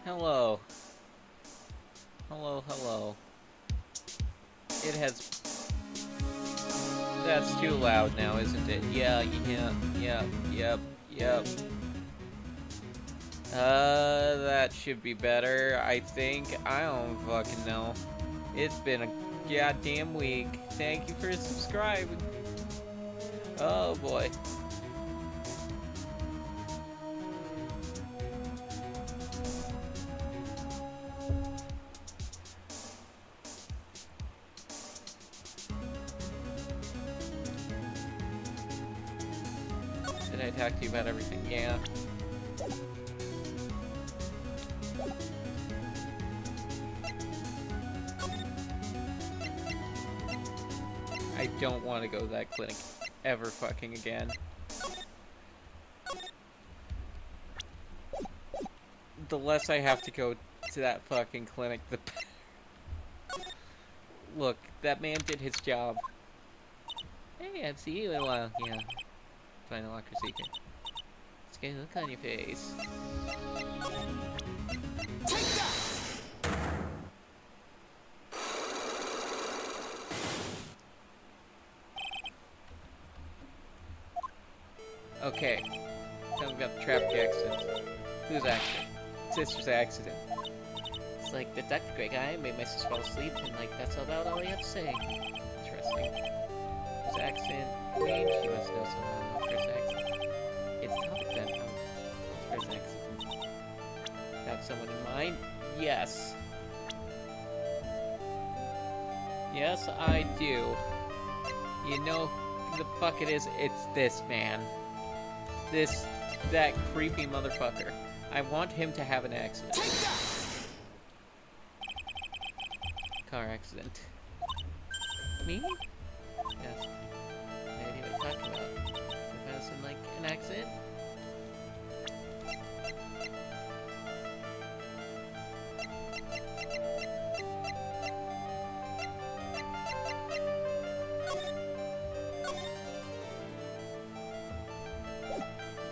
Hello. Hello, hello. It has... That's too loud now, isn't it? Yep. That should be better, I think. I don't fucking know. It's been a goddamn week. Thank you for subscribing. Oh boy. Did I talk to you about everything? Yeah. I don't want to go to that clinic ever fucking again. The less I have to go to that fucking clinic, the better. Look, that man did his job. Hey, I've seen you in a while. Yeah. Find a locker secret. Let's get a look on your face. Okay. Tell me about the traffic accident. Whose accident? Sister's accident. It's like the duct Greg guy made my sister fall asleep, and like that's about all he had to say. Interesting. His accent. Queen, she must know someone of first accent. It's topic then. Oh, first accent. Have someone in mind? Yes. Yes, I do. You know who the fuck it is? It's this man. That creepy motherfucker. I want him to have an accident. Car accident. Me? Yes. No idea what you're talking about. If I was in, like, an accident?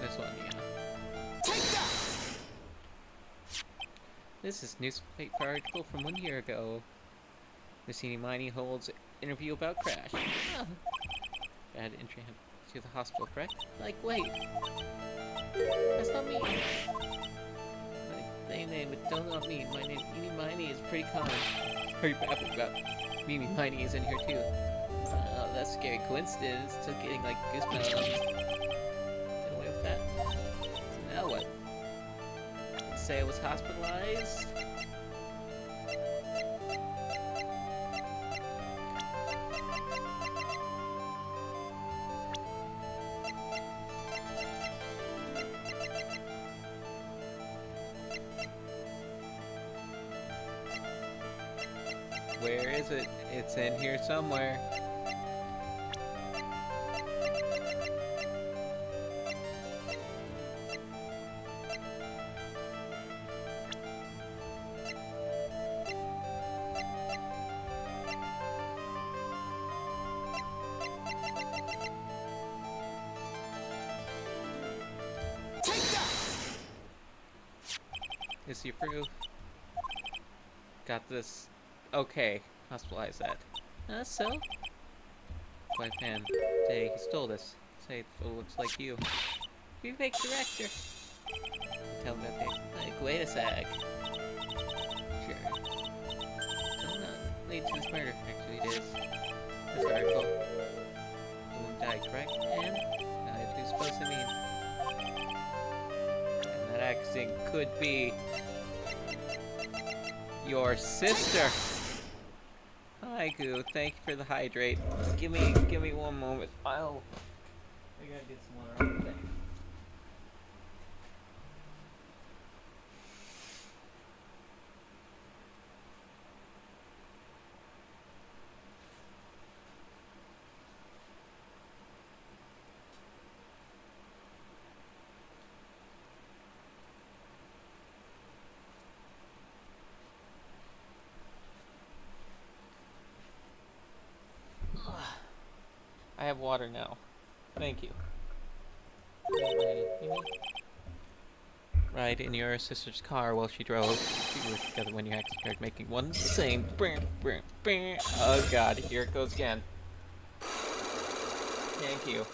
This one, yeah. This is newspaper article from 1 year ago. Missini Miney holds interview about crash. Oh. Bad entry to the hospital, correct? Like, wait. That's not me. They name it, don't not me. My name, Mimi Miney, is pretty common. Pretty happy about Mimi Miney is in here too. Oh, that's a scary coincidence. Still getting like goosebumps. Get away with that. So now what? Say I was hospitalized? Where is it? It's in here somewhere. Is your proof? Got this. Okay, hospitalize that. So? Quite fan. Say he stole this. Say it looks like you. You fake director. Tell him that they. Like, wait a sec. Sure. Don't not lead to this murder. Actually, it is. This article. Woman died, correct? And? Now what you're supposed to mean. And that accident could be. Your sister. Hi, Goo. Thank you for the hydrate. Give me one moment. I gotta get some water. Thanks. I have water now. Thank you. ride in your sister's car while she drove. You were together when you actually started making one sing. Oh god, here it goes again. Thank you.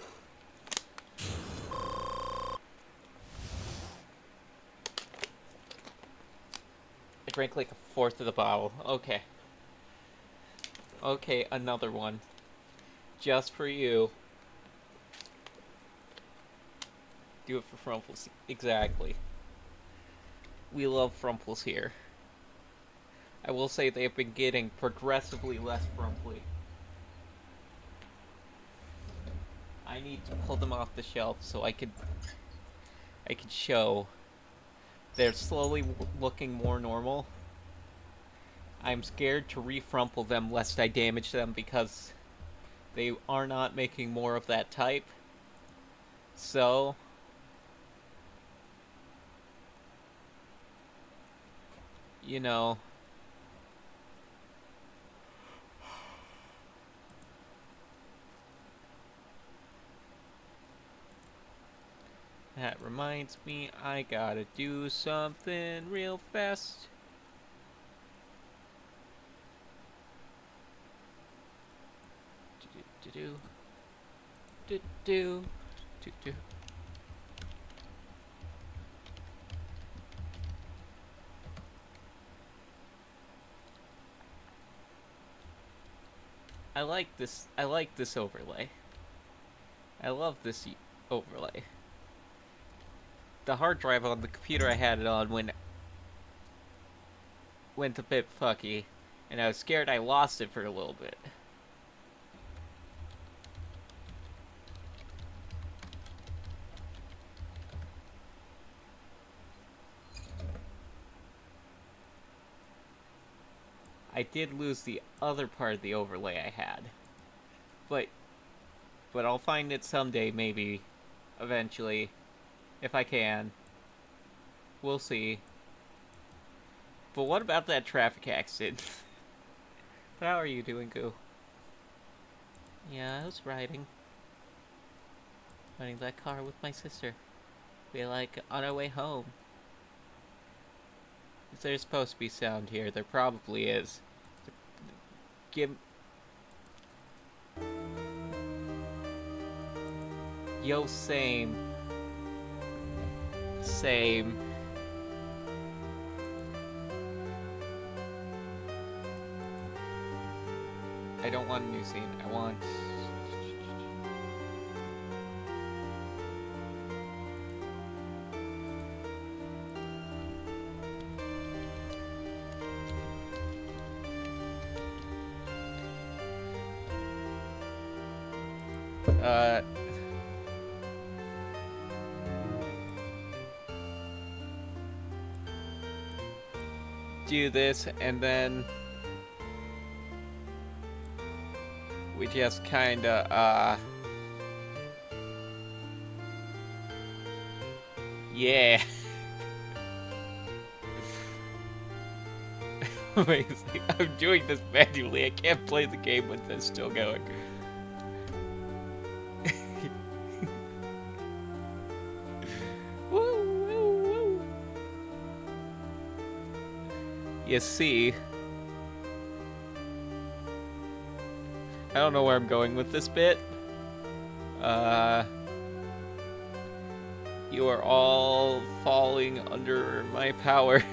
I drank like a fourth of the bottle. Okay. Okay, another one. Just for you. Do it for Frumples. Exactly. We love Frumples here. I will say they've been getting progressively less Frumply. I need to pull them off the shelf so I could show they're slowly looking more normal. I'm scared to refrumple them lest I damage them because they are not making more of that type. So you know, that reminds me, I gotta do something real fast. Do. I like this overlay. I love this overlay. The hard drive on the computer I had it on went a bit fucky, and I was scared I lost it for a little bit. I did lose the other part of the overlay I had. But I'll find it someday, maybe. Eventually. If I can. We'll see. But what about that traffic accident? How are you doing, Goo? Yeah, I was riding that car with my sister. We like on our way home. If there's supposed to be sound here, there probably is. Give... Yo, same. Same. I don't want a new scene. I want... do this, and then we just kinda, yeah. Amazing. I'm doing this manually. I can't play the game with this still going. Woo, woo, woo. You see, I don't know where I'm going with this bit. You are all falling under my power.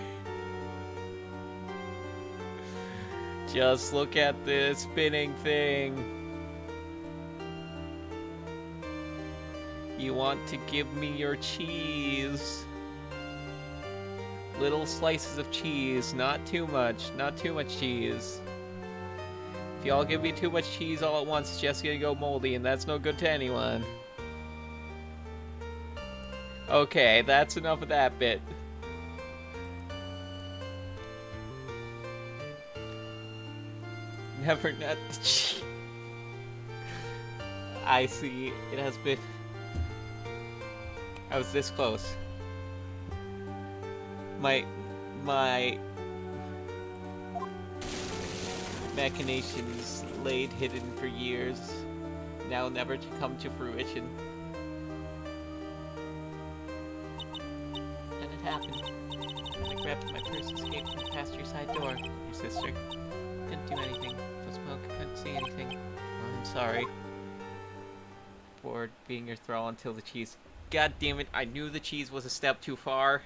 Just look at this spinning thing. You want to give me your cheese. Little slices of cheese, not too much cheese. If y'all give me too much cheese all at once, it's just gonna go moldy, and that's no good to anyone. Okay, that's enough of that bit. Never nut the cheese. I see, it has been... I was this close. My machinations laid hidden for years, now never to come to fruition. And it happened. You passed your side door, your sister. Couldn't do anything. No smoke, couldn't see anything. Oh, I'm sorry for being your thrall until the cheese. God damn it, I knew the cheese was a step too far.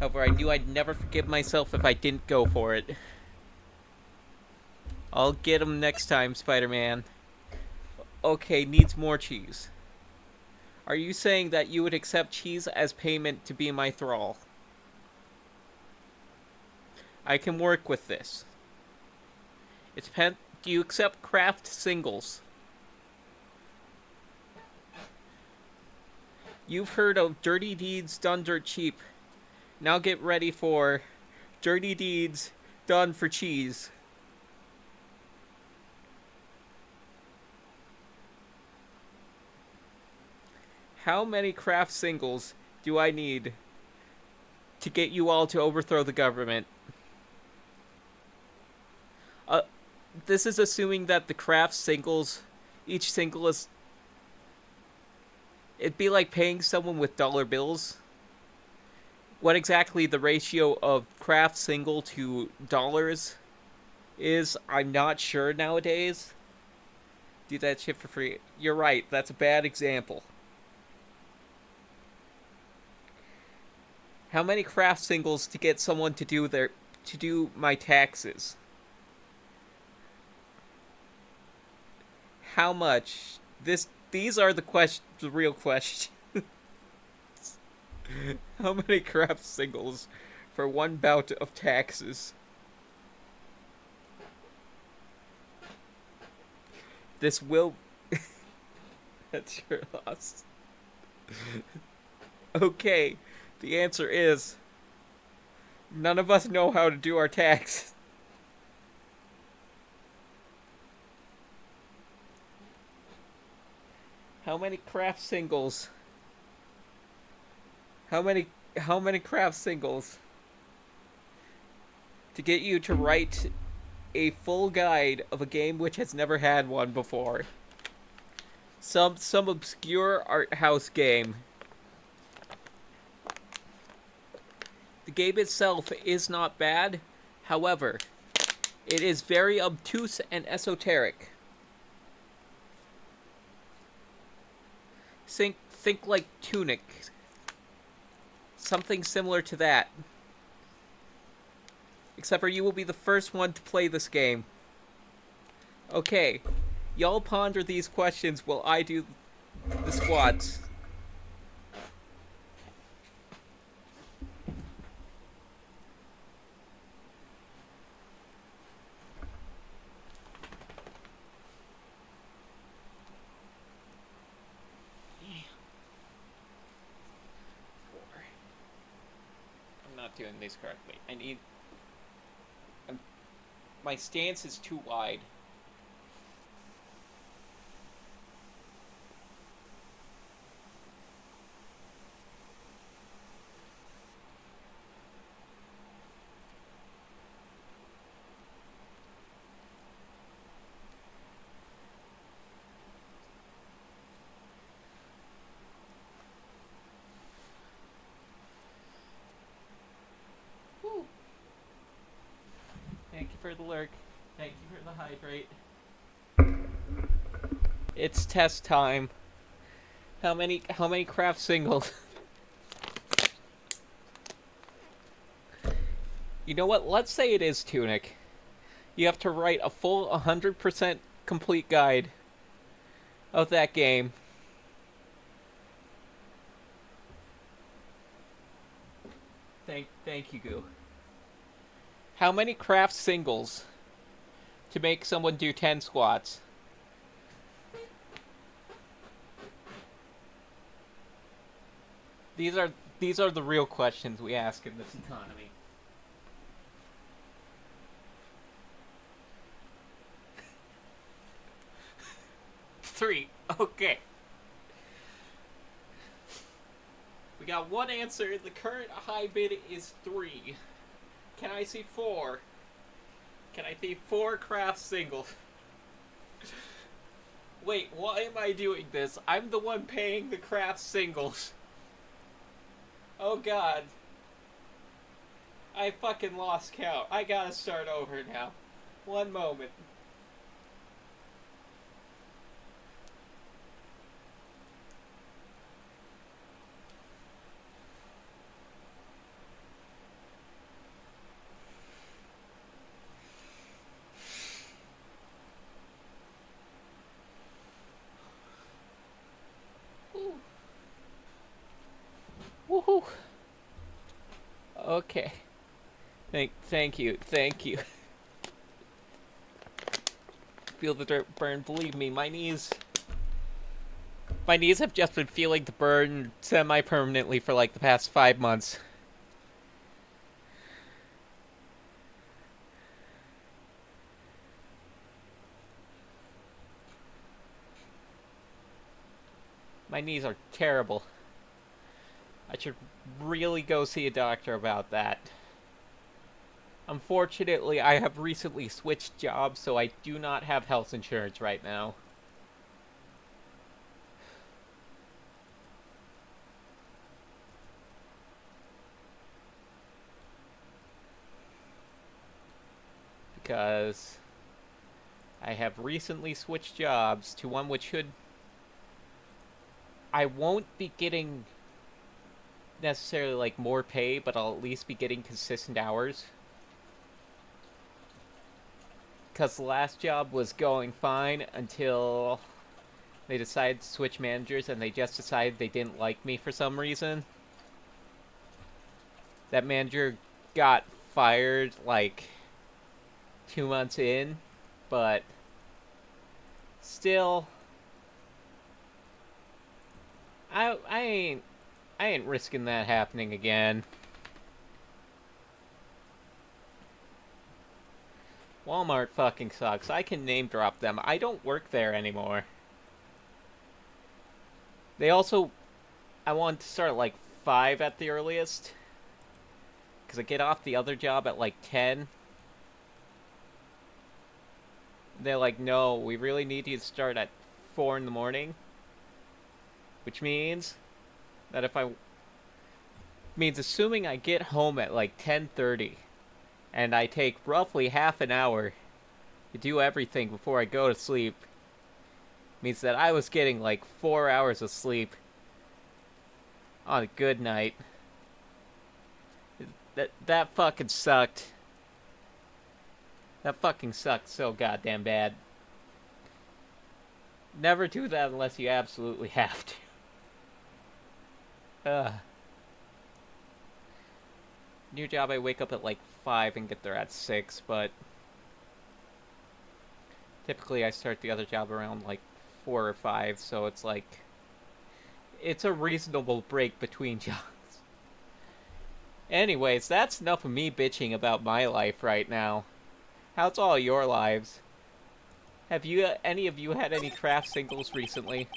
However, I knew I'd never forgive myself if I didn't go for it. I'll get him next time, Spider-Man. Okay, needs more cheese. Are you saying that you would accept cheese as payment to be my thrall? I can work with this. It's pen. Do you accept craft singles? You've heard of dirty deeds done dirt cheap. Now get ready for dirty deeds done for cheese. How many craft singles do I need to get you all to overthrow the government? This is assuming that the craft singles, each single is... It'd be like paying someone with dollar bills. What exactly the ratio of craft single to dollars is, I'm not sure nowadays. Do that shit for free. You're right, that's a bad example. How many craft singles to get someone to do my taxes? How much? These are the real questions. How many craft singles for one bout of taxes? This will... That's your loss. Okay, the answer is... None of us know how to do our taxes. How many craft singles? How many craft singles to get you to write a full guide of a game which has never had one before? Some obscure art house game. The game itself is not bad, however, it is very obtuse and esoteric. Think like Tunic. Something similar to that. Except for you will be the first one to play this game. Okay, y'all ponder these questions while I do the squats. Doing these correctly. I need... my stance is too wide. Thank you for the lurk. Thank you for the hydrate. It's test time. How many craft singles? You know what? Let's say it is Tunic. You have to write a full 100% complete guide of that game. Thank you, Goo. How many craft singles to make someone do 10 squats? These are the real questions we ask in this economy. Three. Okay. We got one answer. The current high bid is 3. Can I see 4? Can I see 4 craft singles? Wait, why am I doing this? I'm the one paying the craft singles. Oh god. I fucking lost count. I gotta start over now. One moment. Woo. Woohoo. Okay. Thank you. Feel the dirt burn. Believe me, my knees have just been feeling the burn semi-permanently for like the past 5 months. My knees are terrible. I should really go see a doctor about that. Unfortunately, I have recently switched jobs, so I do not have health insurance right now. Because I have recently switched jobs to one which should... I won't be getting necessarily like more pay, but I'll at least be getting consistent hours. Because the last job was going fine until they decided to switch managers, and they just decided they didn't like me for some reason. That manager got fired like 2 months in, but still, I ain't risking that happening again. Walmart fucking sucks. I can name drop them. I don't work there anymore. They also... I want to start at like 5 at the earliest. Because I get off the other job at like 10. They're like, no, we really need you to start at 4 in the morning. Which means that if I... means assuming I get home at like 10:30... and I take roughly half an hour to do everything before I go to sleep, means that I was getting like 4 hours of sleep on a good night. That fucking sucked. That fucking sucked so goddamn bad. Never do that unless you absolutely have to. New job, I wake up at like 5 and get there at 6, but typically I start the other job around like 4 or 5, so it's like, it's a reasonable break between jobs. Anyways, that's enough of me bitching about my life right now. How's all your lives? Have you, any of you had any craft singles recently?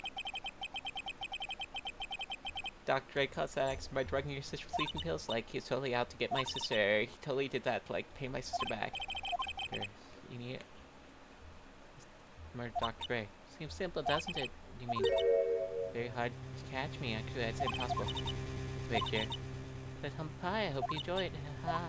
Dr. Dre cuts that accident by drugging your sister with sleeping pills. Like, he's totally out to get my sister. He totally did that to, like, pay my sister back. Here, you need it. Murder Dr. Dre. Seems simple, doesn't it? You mean, very hard to catch me. Actually, that's impossible. Victor. But humble pie, I hope you enjoy it. Ha.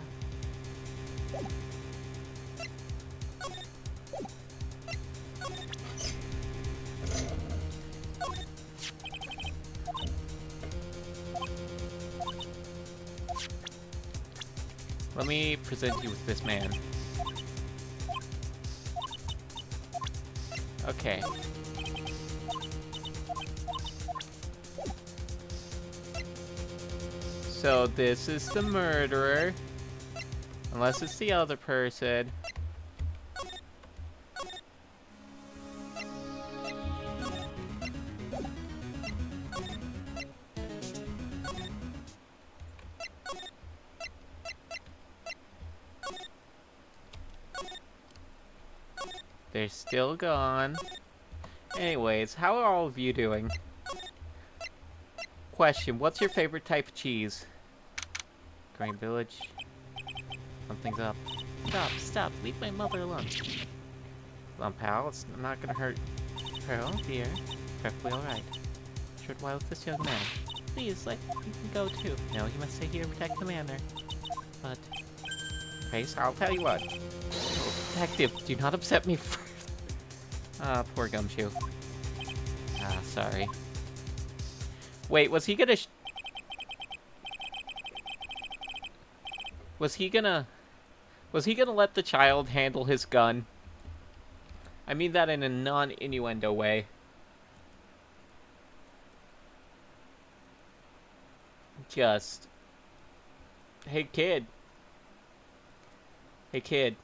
Let me present you with this man. Okay. So this is the murderer. Unless it's the other person. They're still gone. Anyways, how are all of you doing? Question, what's your favorite type of cheese? Green Village. Something's up. Stop, leave my mother alone. Come on, pal, it's not gonna hurt. Oh dear. Perfectly alright. Short while with this young man. Please, you can go too. No, you must stay here and protect the manor. But Face, I'll tell you what. Oh, detective, do not upset me first. Ah, poor Gumshoe. Ah, sorry. Wait, was he gonna Was he gonna let the child handle his gun? I mean that in a non-innuendo way. Just... Hey, kid. Hey, kid.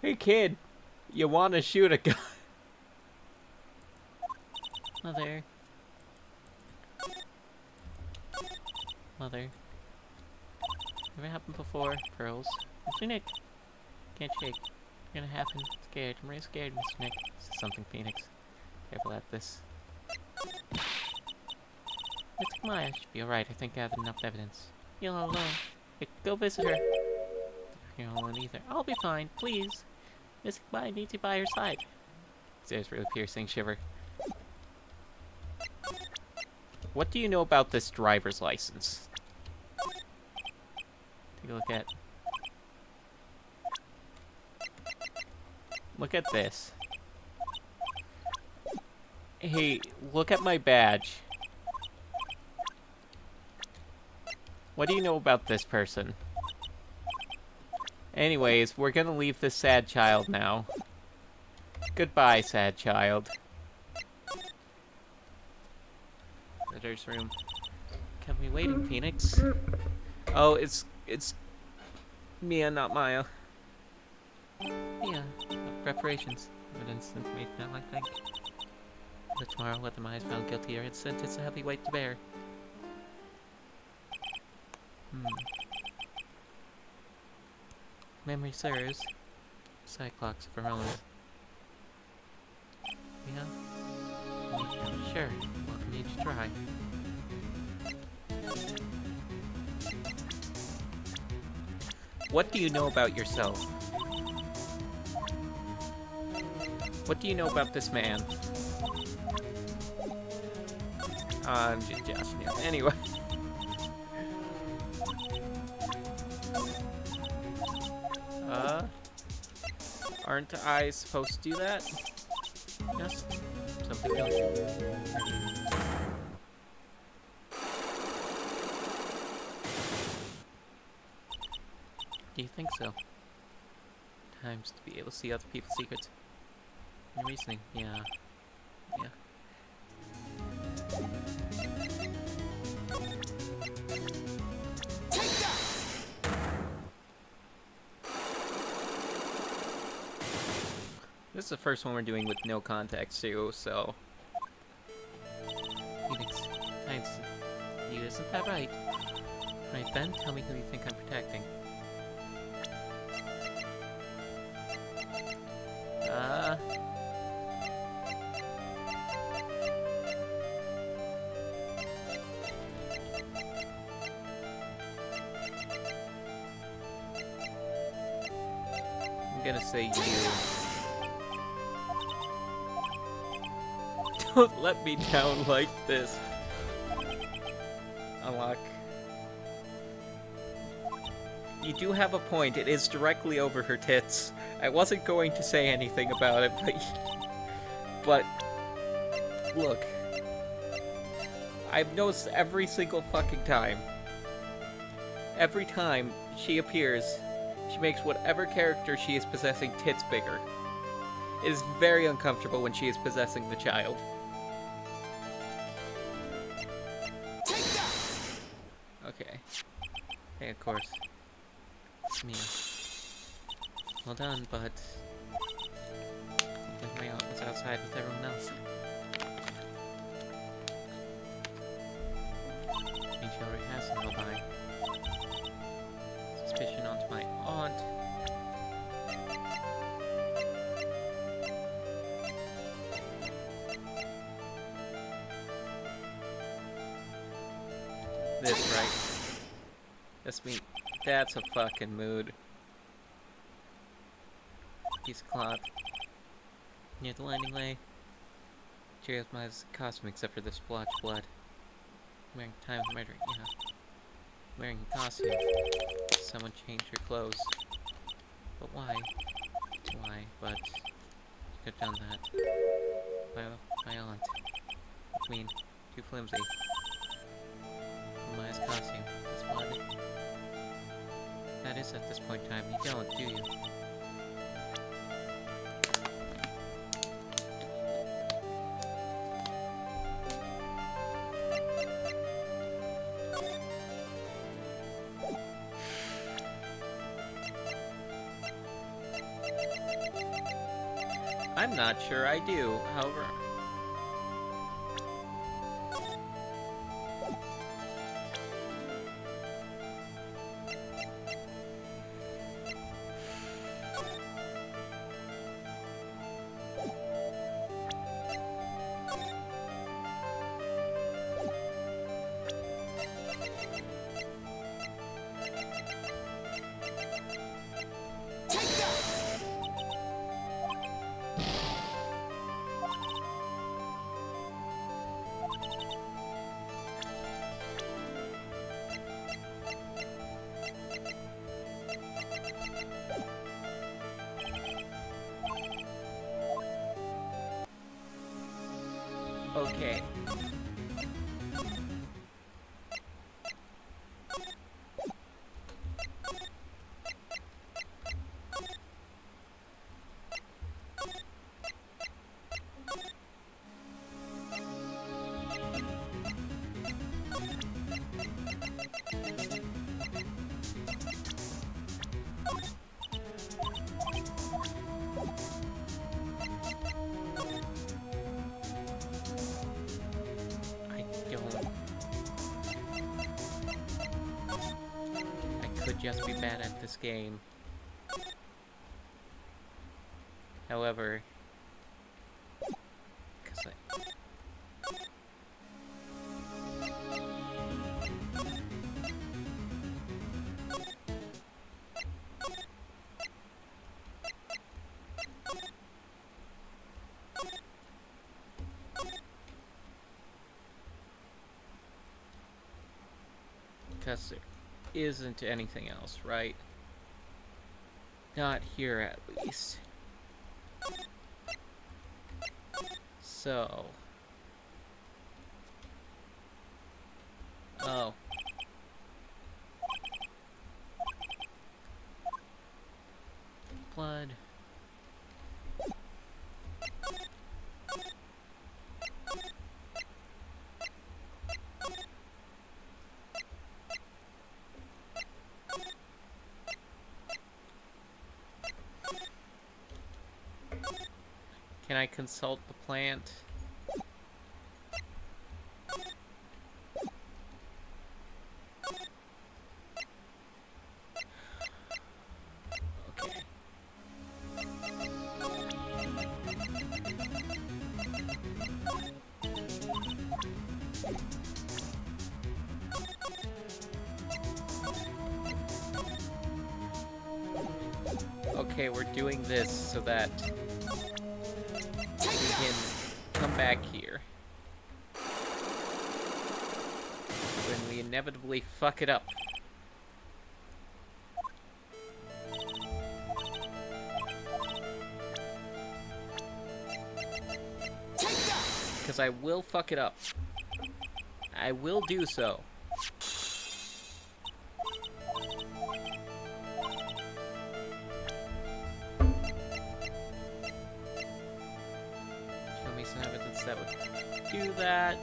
Hey, kid. You wanna shoot a gun? Mother. Mother. Never happened before. Pearls. Mr. Nick. Can't shake. You're gonna happen. Scared. I'm really scared, Mr. Nick. This is something, Phoenix. Careful at this. Miss Maya should be alright. I think I have enough evidence. You're all alone. Hey, go visit her. You're not alone either. I'll be fine. Please. Miss Maya needs you by her side. There's really piercing shiver. What do you know about this driver's license? Take a look at... Look at this. Hey, look at my badge. What do you know about this person? Anyways, we're gonna leave this sad child now. Goodbye, sad child. Visitor's room. Kept me waiting, Phoenix. Oh, it's Mia, not Maya. Yeah, preparations. Evidence information now, I think. But tomorrow, whether Maya's found guilty or innocent, it's a heavy weight to bear. Memory serves. Cyclops of Verona. Yeah? Sure. Welcome you to try. What do you know about yourself? What do you know about this man? I'm just joshing you. Anyway. Aren't I supposed to do that? Yes. Something else. Do you think so? Times to be able to see other people's secrets. And reasoning, yeah. Yeah. This is the first one we're doing with no context too, so... Phoenix, thanks. You, isn't that right? Right then, tell me who you think I'm protecting. I'm gonna say you. Don't let me down like this. Unlock. You do have a point. It is directly over her tits. I wasn't going to say anything about it, but look. I've noticed every single fucking time. Every time she appears, she makes whatever character she is possessing tits bigger. It is very uncomfortable when she is possessing the child. Okay. Hey, of course. It's me. Well done, but... I was outside with everyone else. Means she already has an alibi. Suspicion onto my aunt. This, right? That's me. That's a fucking mood. Piece of cloth. Near the landing lay. Cheers my costume except for the splotch blood. Wearing time for measuring, yeah. Wearing a costume. Someone changed your clothes. But why? Why? But you could have done that. My aunt. I mean, too flimsy. Maya's costume. It's blood. That is at this point in time. You don't, do you? I'm not sure I do, however... Okay. Just be bad at this game. However, because there isn't anything else, right? Not here, at least. So... Oh. Blood. Can I consult the plant? Okay. Okay, we're doing this so that we can come back here when we inevitably fuck it up. Because I will fuck it up. I will do so. Show me some evidence that would do that.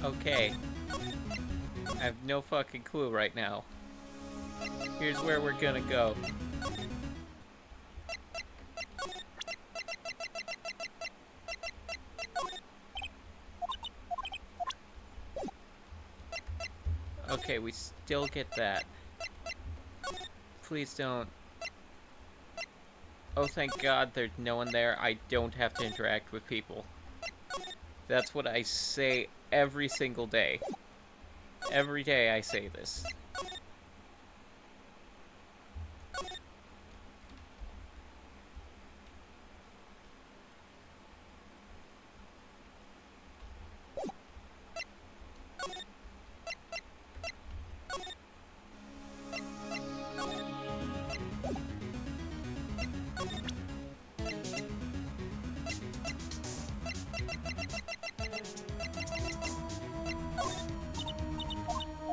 Okay. I have no fucking clue right now. Here's where we're gonna go. Okay, we still get that. Please don't. Oh, thank God there's no one there. I don't have to interact with people. That's what I say every single day. Every day I say this.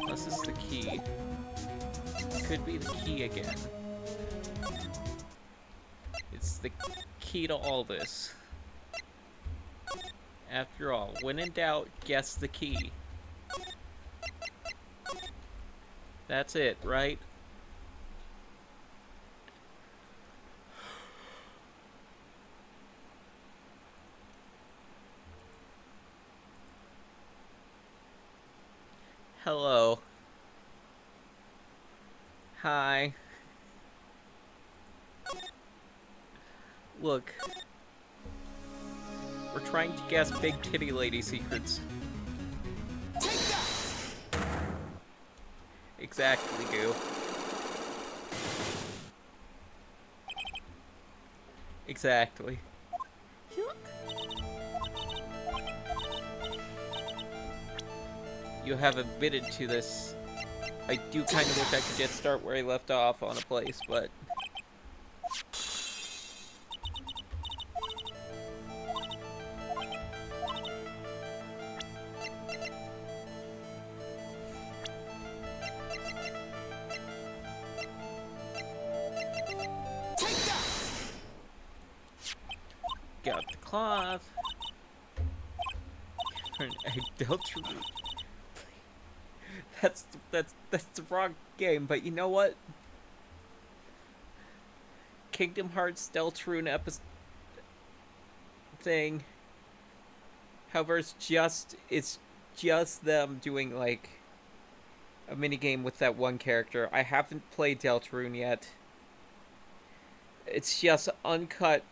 This is the key. Could be the key again. It's the key to all this. After all, when in doubt, guess the key. That's it, right? Hello. Hi. Look. We're trying to guess big titty lady secrets. Exactly, Goo. Exactly. You have admitted to this. I do kind of wish I could just start where I left off on a place, but... Got the cloth. That's the wrong game, but you know what? Kingdom Hearts Deltarune episode thing. However, it's just them doing like a mini game with that one character. I haven't played Deltarune yet. It's just uncut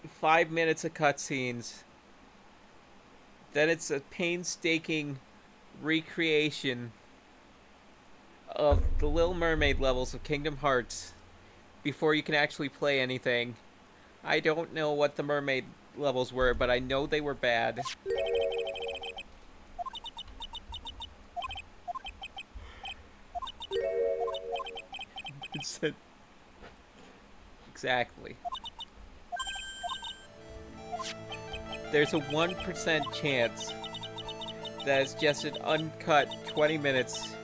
5 minutes of cutscenes. Then it's a painstaking recreation of the Little Mermaid levels of Kingdom Hearts before you can actually play anything. I don't know what the mermaid levels were, but I know they were bad. Exactly. There's a 1% chance that it's just an uncut 20 minutes.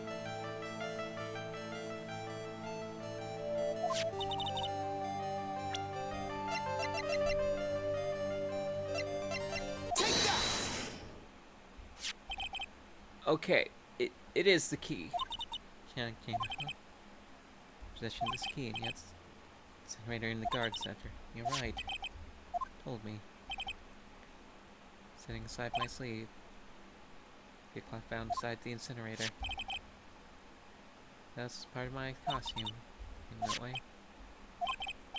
Okay, it is the key. Possession of this key, and yet it's right in the guard center. You're right. Told me. Sitting aside my sleeve. The cloth found beside the incinerator. That's part of my costume. In that way.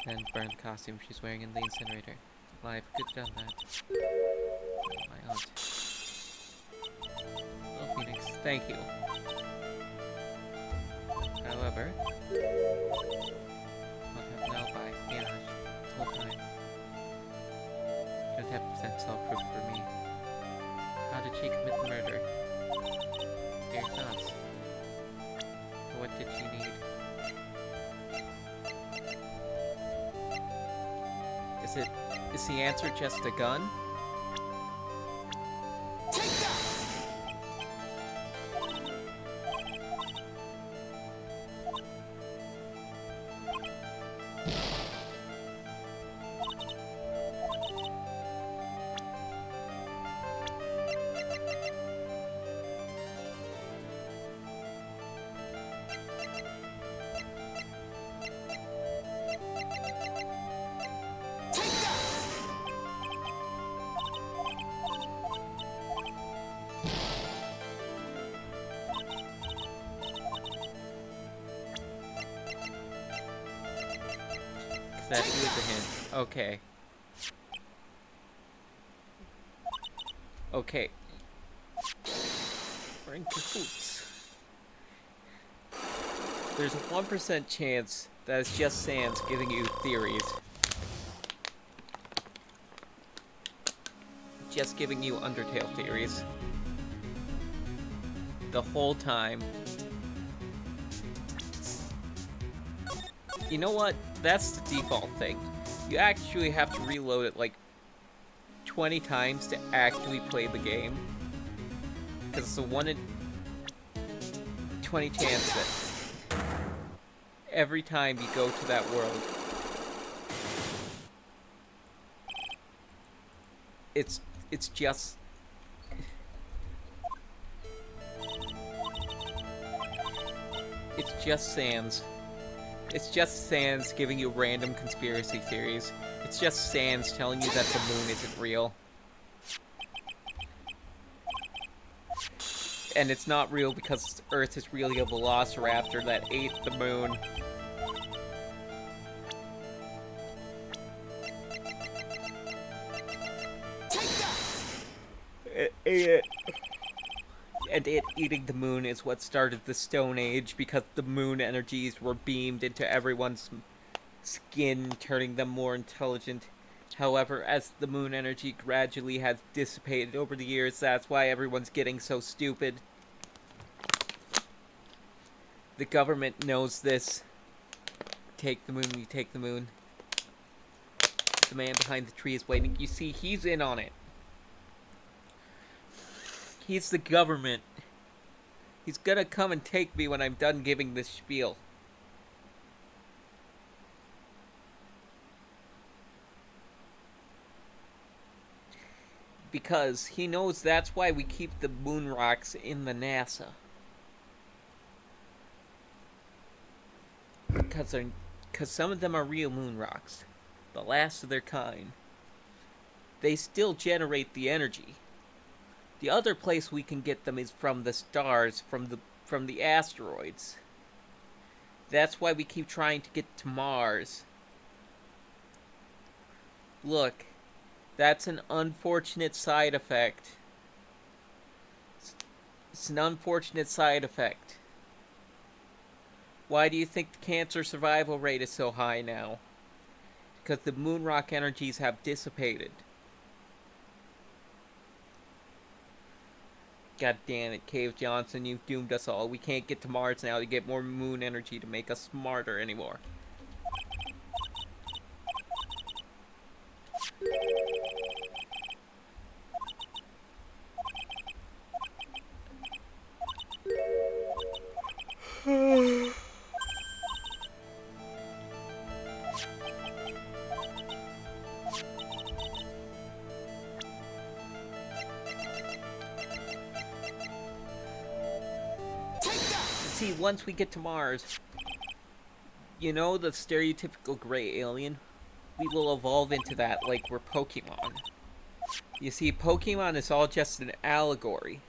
Then burn the costume she's wearing in the incinerator. Life could have done that. My aunt. Oh, Phoenix, thank you. However, I'll have an alibi. Yeah, the whole time. Don't have to present self-proof for me. How did she commit the murder? Your thoughts. What did she need? Is the answer just a gun? That was a hint. Okay. Okay. We're in cahoots. There's a 1% chance that it's just Sans giving you theories. Just giving you Undertale theories. The whole time. You know what? That's the default thing. You actually have to reload it like 20 times to actually play the game. Because it's a 1 in 20 chance that every time you go to that world, it's just Sans. It's just Sans giving you random conspiracy theories. It's just Sans telling you that the moon isn't real. And it's not real because Earth is really a velociraptor that ate the moon. It ate it. And it eating the moon is what started the Stone Age, because the moon energies were beamed into everyone's skin, turning them more intelligent. However, as the moon energy gradually has dissipated over the years, that's why everyone's getting so stupid. The government knows this. Take the moon, you take the moon. The man behind the tree is waiting. You see, he's in on it. He's the government. He's gonna come and take me when I'm done giving this spiel. Because he knows that's why we keep the moon rocks in the NASA. Because some of them are real moon rocks. The last of their kind. They still generate the energy. The other place we can get them is from the stars, from the asteroids. That's why we keep trying to get to Mars. Look, that's an unfortunate side effect. It's an unfortunate side effect. Why do you think the cancer survival rate is so high now? Because the moon rock energies have dissipated. God damn it, Cave Johnson, you've doomed us all. We can't get to Mars now to get more moon energy to make us smarter anymore. See, once we get to Mars, you know the stereotypical gray alien? We will evolve into that like we're Pokemon. You see, Pokemon is all just an allegory.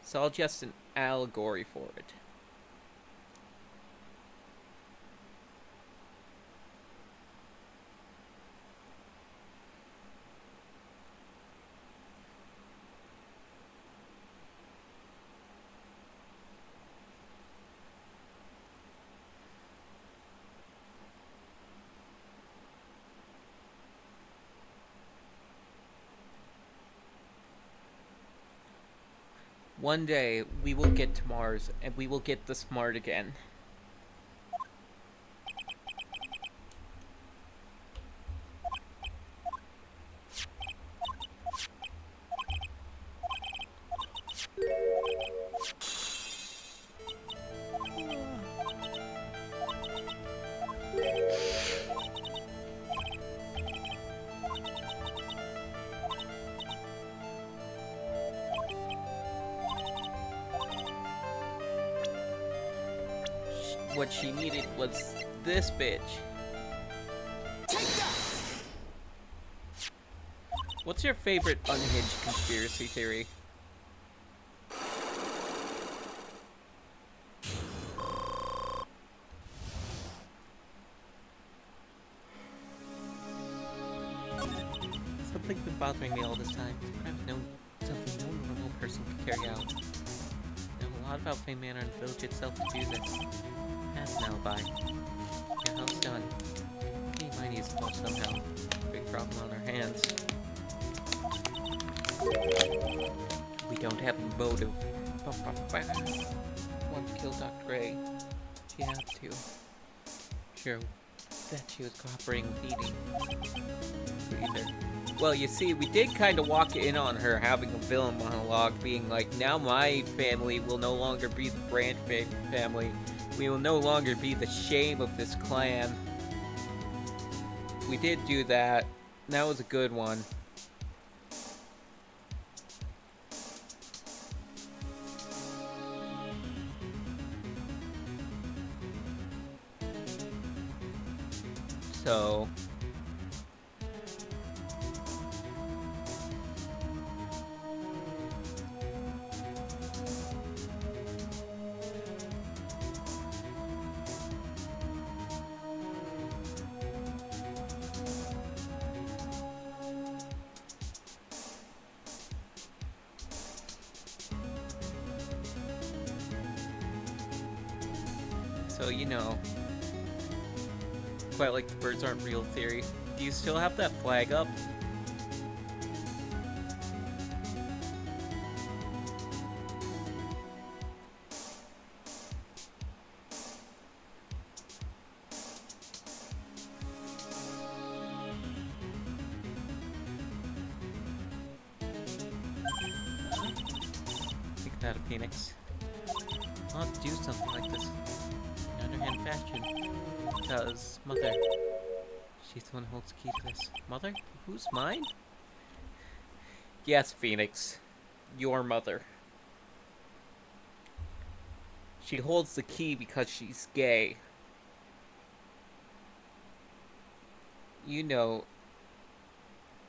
It's all just an allegory for it. One day, we will get to Mars, and we will get the smart again. What she needed was this bitch. What's your favorite unhinged conspiracy theory? Something's been bothering me all this time. Something no normal person could carry out. I know a lot about Fame Manor and the village itself to do this. Has an alibi. Your house done. We might need to help somehow. Big problem on our hands. We don't have a motive. Want to kill Dr. Gray. She had to. Sure, that she was cooperating with eating. Either. Well, you see, we did kind of walk in on her having a villain monologue, being like, now my family will no longer be the Branch family. We will no longer be the shame of this clan. We did do that. That was a good one. So... So, you know, quite like the birds aren't real theory. Do you still have that flag up? Think about it, Phoenix. I'll have to do something like this. In underhand fashion. Because Mother, she's the one who holds the key to this. Mother? Who's mine? Yes, Phoenix. Your mother. She holds the key because she's gay. You know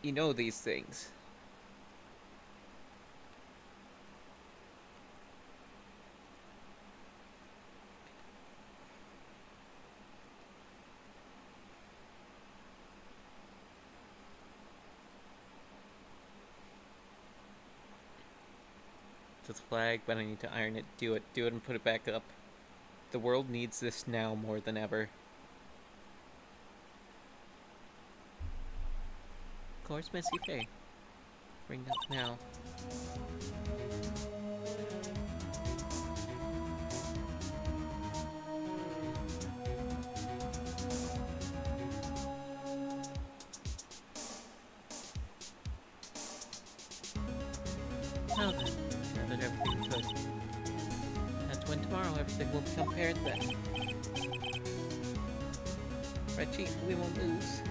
these things. This flag, but I need to iron it. Do it and put it back up. The world needs this now more than ever. Of course, Missy Faye. Bring it up now. Now then. That everything could. That's when tomorrow everything will become apparent then. Right, Chief? We won't lose.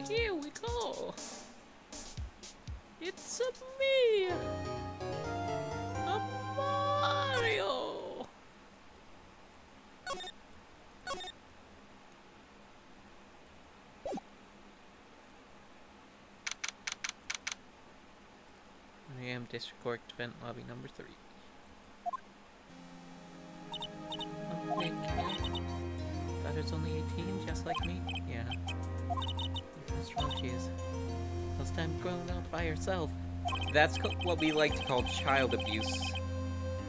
Here we go. It's me, a Mario. I am District Court Event Lobby number 3. Oh, thank you. Thought it was only 18, just like me? Yeah. How strong she is. First time growing up by herself. That's what we like to call child abuse,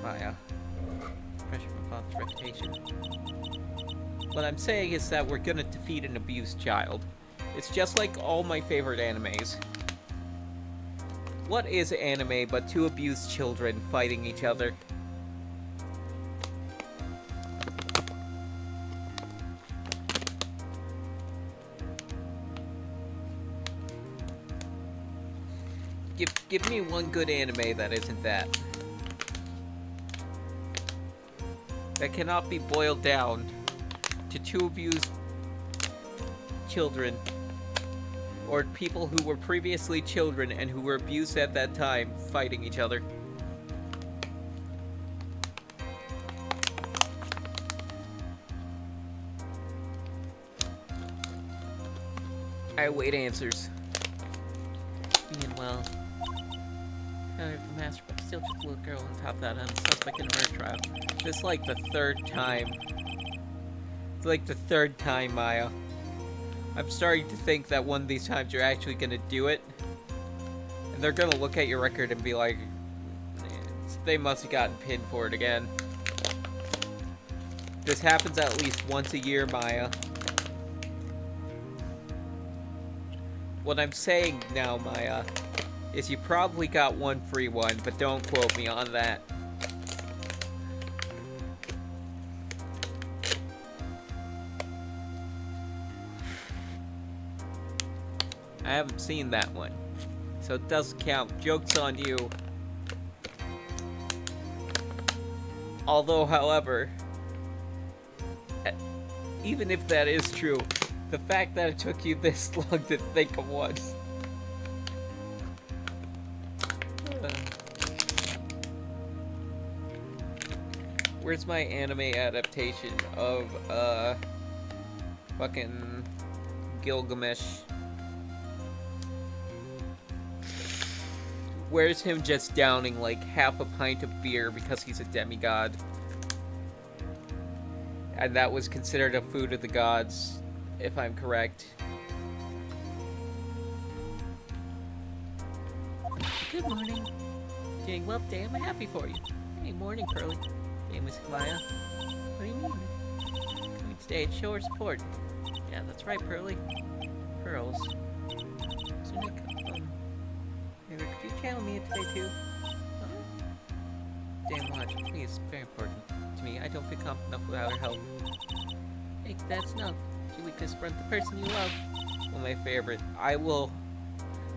Maya. Pressure from father's reputation. What I'm saying is that we're gonna defeat an abused child. It's just like all my favorite animes. What is anime but two abused children fighting each other? Give me one good anime that isn't that. That cannot be boiled down to two abused children, or people who were previously children and who were abused at that time, fighting each other. I await answers. Meanwhile, the master, but still just a little girl on top of that, suspect in a murder trial. This is like the third time. It's like the third time, Maya. I'm starting to think that one of these times you're actually gonna do it. And they're gonna look at your record and be like, they must have gotten pinned for it again. This happens at least once a year, Maya. What I'm saying now, Maya, is you probably got one free one, but don't quote me on that. I haven't seen that one, so it doesn't count. Joke's on you. Although, however, even if that is true, the fact that it took you this long to think of one. Where's my anime adaptation of, fucking Gilgamesh? Where's him just downing like half a pint of beer because he's a demigod? And that was considered a food of the gods, if I'm correct. Good morning. Doing well today, I'm happy for you. Hey, morning, Pearly. Hey, Miss Maya. What do you mean? Coming today to show her support. Yeah, that's right, Pearly. Pearls. So Nick, maybe could you channel me today too? Huh? Damn watch, please, very important to me. I don't feel confident enough without her help. Hey, that's enough. You weakness front the person you love. Well, my favorite. I will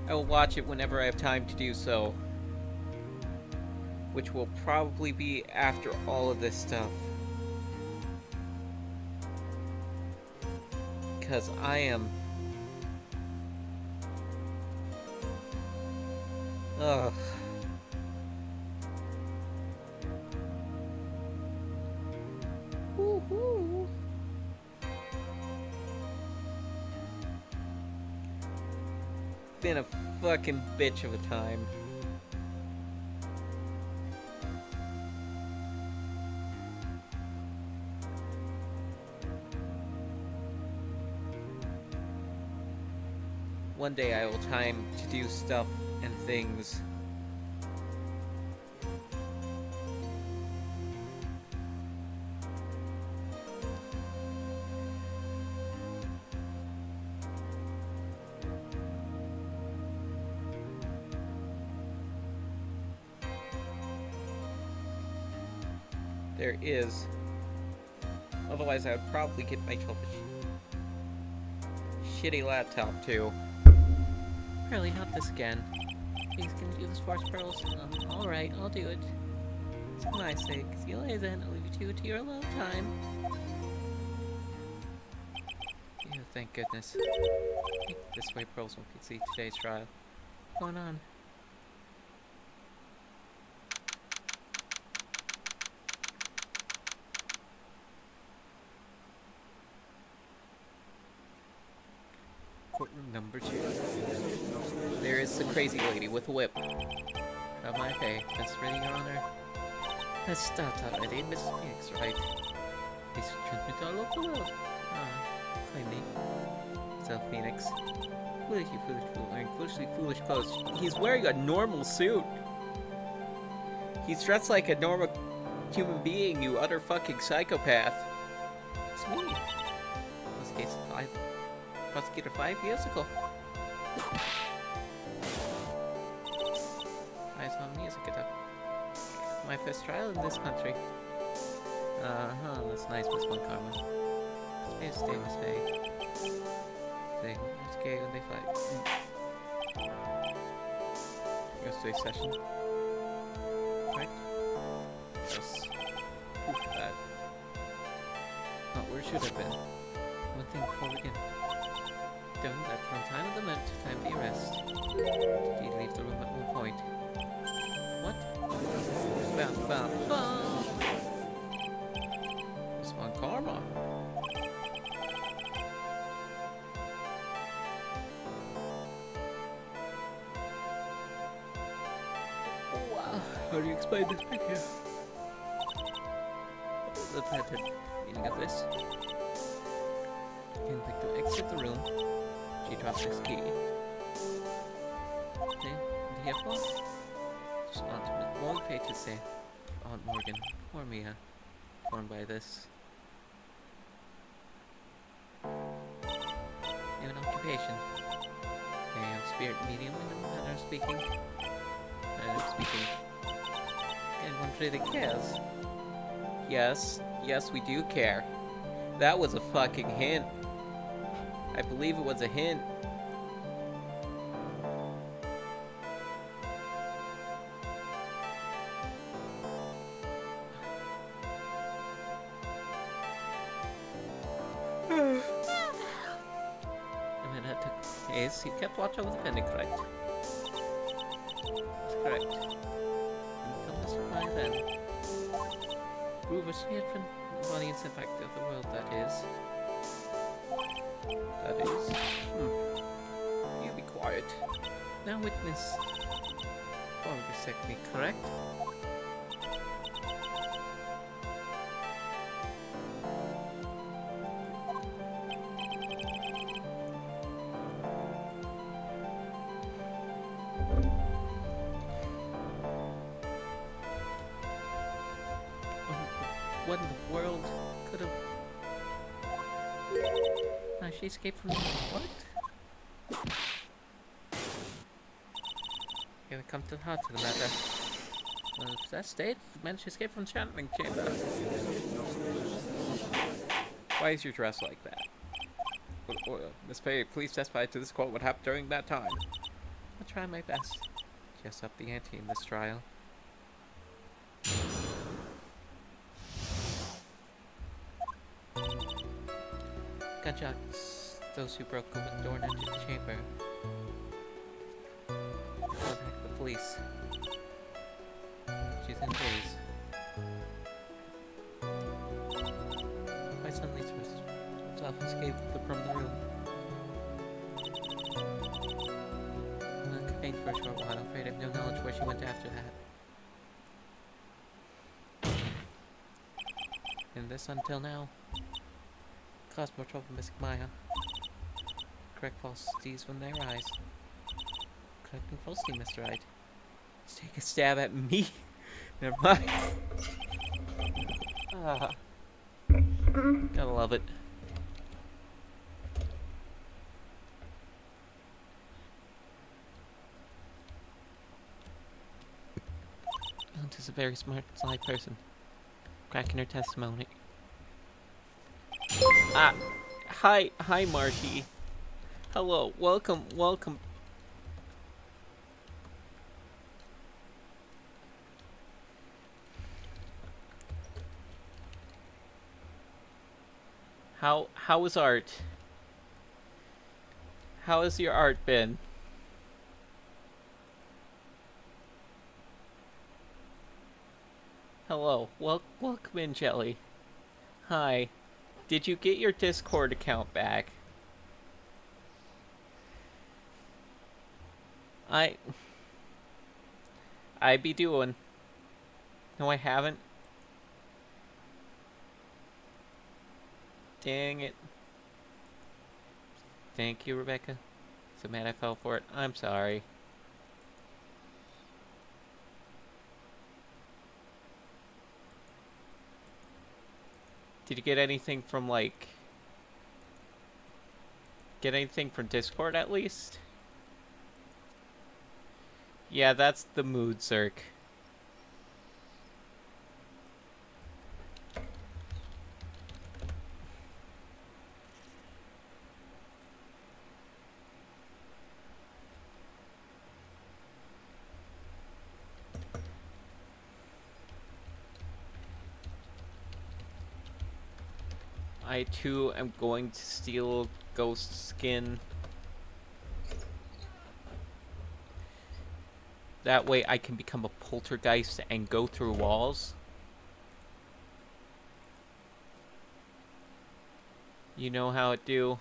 watch it whenever I have time to do so. Which will probably be after all of this stuff. Because I am... Ugh. Woohoo! Been a fucking bitch of a time. One day I will time to do stuff and things. There is. Otherwise I would probably get myself a shitty laptop too. Really, not this again. Please, can you do this for us, Pearls? Alright, I'll do it. It's for my sake. See you later then. I'll leave you two to your alone time. Yeah, thank goodness. This way Pearls won't see today's trial. What's going on? Courtroom number 2. There is the crazy lady with a whip. Of my pay. That's ready, Your Honor. Let's start already, Miss Phoenix, right? This transmit all over the world. Claim me. So, Phoenix. Foolish, you foolish fool, wearing foolishly foolish clothes. He's wearing a normal suit. He's dressed like a normal human being, you utter fucking psychopath. It's me. This case 5. Prosecutor 5 years ago. I saw music it up. My first trial in this country. That's nice, Miss Von Karma. Stay, Miss Faye. It's gay when they fight. Goes to a session. Right? Yes. Proof of that. Not where should have been. One thing before we begin. Don't that from time of the moment to time of the arrest. Did you leave the room at one point? What? Bam, bam, bam! Respond karma. Wow. How do you explain this picture? The pattern meaning of this. Can click to exit the room. She drops his key. Then, the apple? Just ultimate long fate to say, Aunt Morgan, or Mia, formed by this. You have an occupation. I am spirit medium in the manner of speaking. Anyone really cares? Yes, we do care. That was a fucking hint. I believe it was a hint. I mean, that took case. You kept watch over the pending, correct? That's correct. Didn't come this by then. Prove a shared from the audience impact of the world, that is. You be quiet. Now witness. Form vasectomy, correct? What in the world could have... she escaped from... What? Gonna come to the heart of the matter. That state managed to escape from the channeling chamber. Why is your dress like that? Miss Fay, please testify to this quote what happened during that time. I'll try my best. Just up the ante in this trial. Gunshots. Those who broke open the door and entered the chamber. Contact the police. She's in daze. My son leads himself escaped from the room. I'm confined for a short while. I'm afraid I have no knowledge where she went after that. And this until now. Cause more trouble, Miss Maya. Correct falsities when they arise. Correcting falsity, Mr. Hyde. Let's take a stab at me. Never mind. Gotta love it. Aunt is a very smart, sly person. Cracking her testimony. Hi, Marty. Hello, welcome. How is art? How has your art been? Hello, welcome in, Jelly. Hi. Did you get your Discord account back? I be doing. No, I haven't. Dang it. Thank you, Rebecca. So mad I fell for it. I'm sorry. Did you get anything from, like... Get anything from Discord, at least? Yeah, that's the mood, Zerk. I too am going to steal ghost skin. That way I can become a poltergeist and go through walls. You know how it do.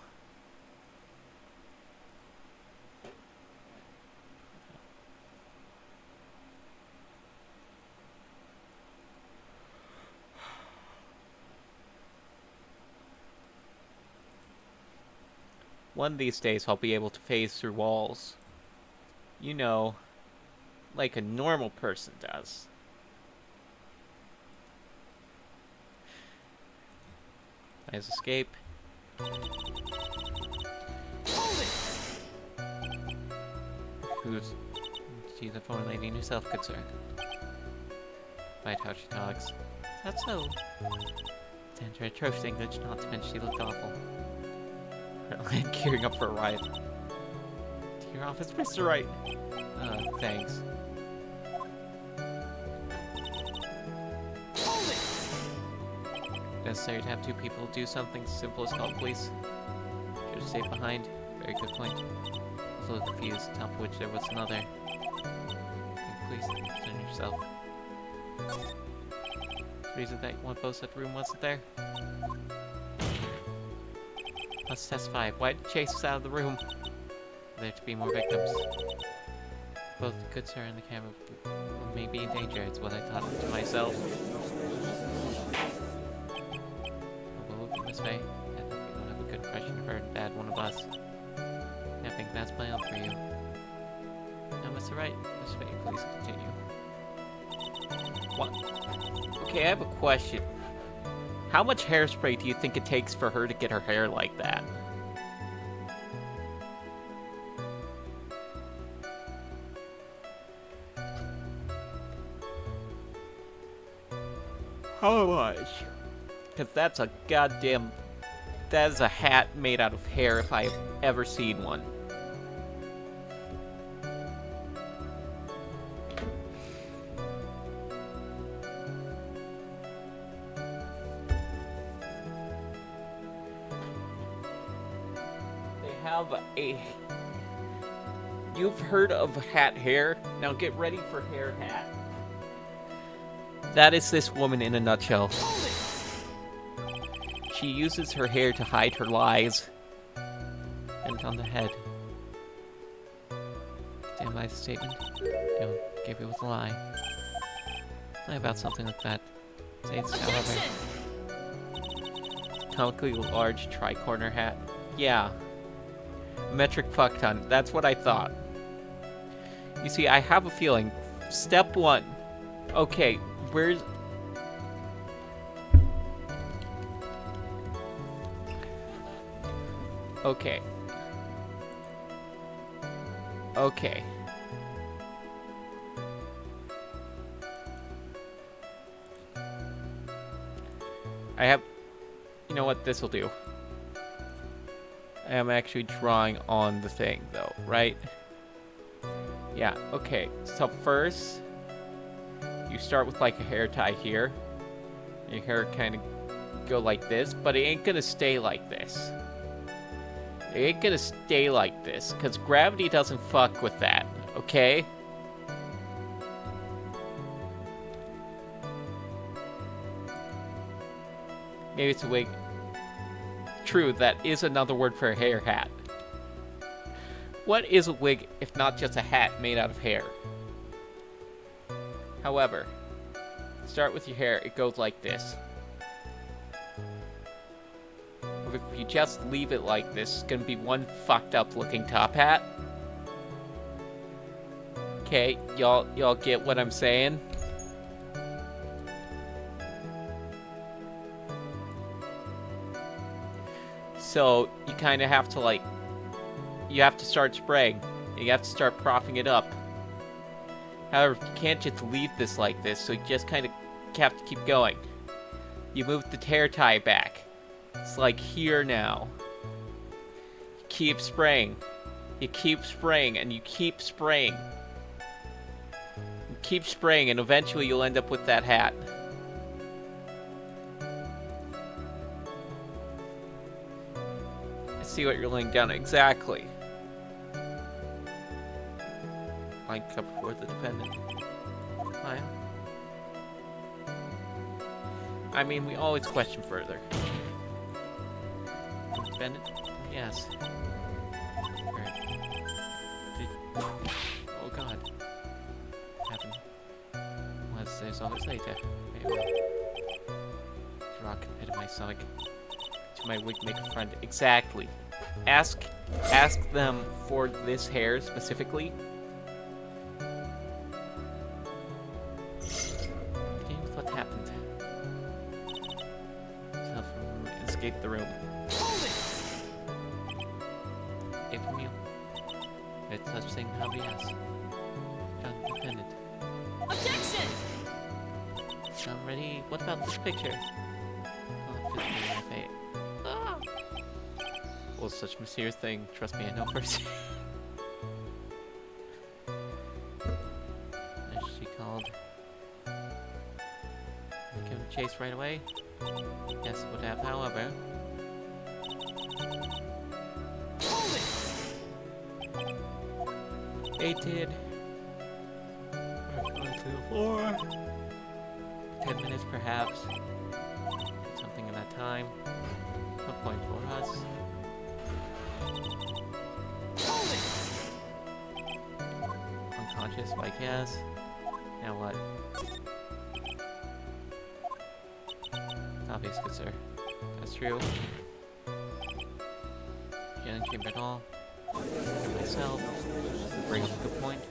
One of these days I'll be able to phase through walls. You know, like a normal person does. Nice escape. Who's... She's a foreign lady in herself, good sir. By how she talks. That's so. Stands her atrocious English, not to mention she looked awful. Her land gearing up for a riot. To your office, Mr. Wright. Thanks. Necessary to have two people do something simple as call the police. Should have stayed behind. Very good point. Also confused, top of which there was another. Please, concern yourself. The reason that one both at the room wasn't there? Let's testify. Why did you chase us out of the room? There to be more victims. Both the good sir and the camera may be in danger, it's what I thought to myself. We'll move this way. I hope you don't have a good impression of her and bad one of us. I think that's planned for you. Now, Mr. Wright, Mr. Faye, please continue. What? Okay, I have a question. How much hairspray do you think it takes for her to get her hair like that? How much? Because that's a goddamn... That is a hat made out of hair if I have ever seen one. They have a... You've heard of hat hair? Now get ready for hair hat. That is this woman in a nutshell. She uses her hair to hide her lies. And on the head. Stand by the statement. Don't give you with a lie. Lie about something like that. Say it's however. Comically large tri-corner hat. Yeah. Metric fuck ton. That's what I thought. You see, I have a feeling. Step one. Okay, where's... Okay. Okay. I have... You know what? This'll do. I am actually drawing on the thing, though, right? Yeah, okay. So first, you start with like a hair tie here. Your hair kind of go like this, but it ain't gonna stay like this. It ain't gonna stay like this, because gravity doesn't fuck with that, okay? Maybe it's a wig. True, that is another word for a hair hat. What is a wig if not just a hat made out of hair? However, start with your hair, it goes like this. If you just leave it like this, it's gonna be one fucked up looking top hat. Okay, y'all get what I'm saying? So, you kind of have to, like, you have to start spraying. You have to start propping it up. However, you can't just leave this like this, so you just kind of have to keep going. You move the hair tie back. It's like here now. You keep spraying. You keep spraying, and you keep spraying. You keep spraying, and eventually you'll end up with that hat. see what you're laying down exactly. Line cover for the defendant. Fine. I mean, we always question further. Defendant? Yes. Oh god. What happened? Was there's always later. Rock pit of my stomach. To my weak maker friend. Exactly. Ask them for this hair specifically. James, what happened? Self escape the room. It from you. It's such thing how yes. Independent. Objection! I'm ready. What about this picture? Oh, ah. Well, such a mysterious thing. Trust me, I know first. As she called. Give him a chase right away. Yes, it would have, however. They did. Alright, 4. 10 minutes perhaps. Something in that time. No point for us. Unconscious, like yes. Now what? It's obvious, good sir. That's true. Can't chamber at all. Myself. Bring up a good point.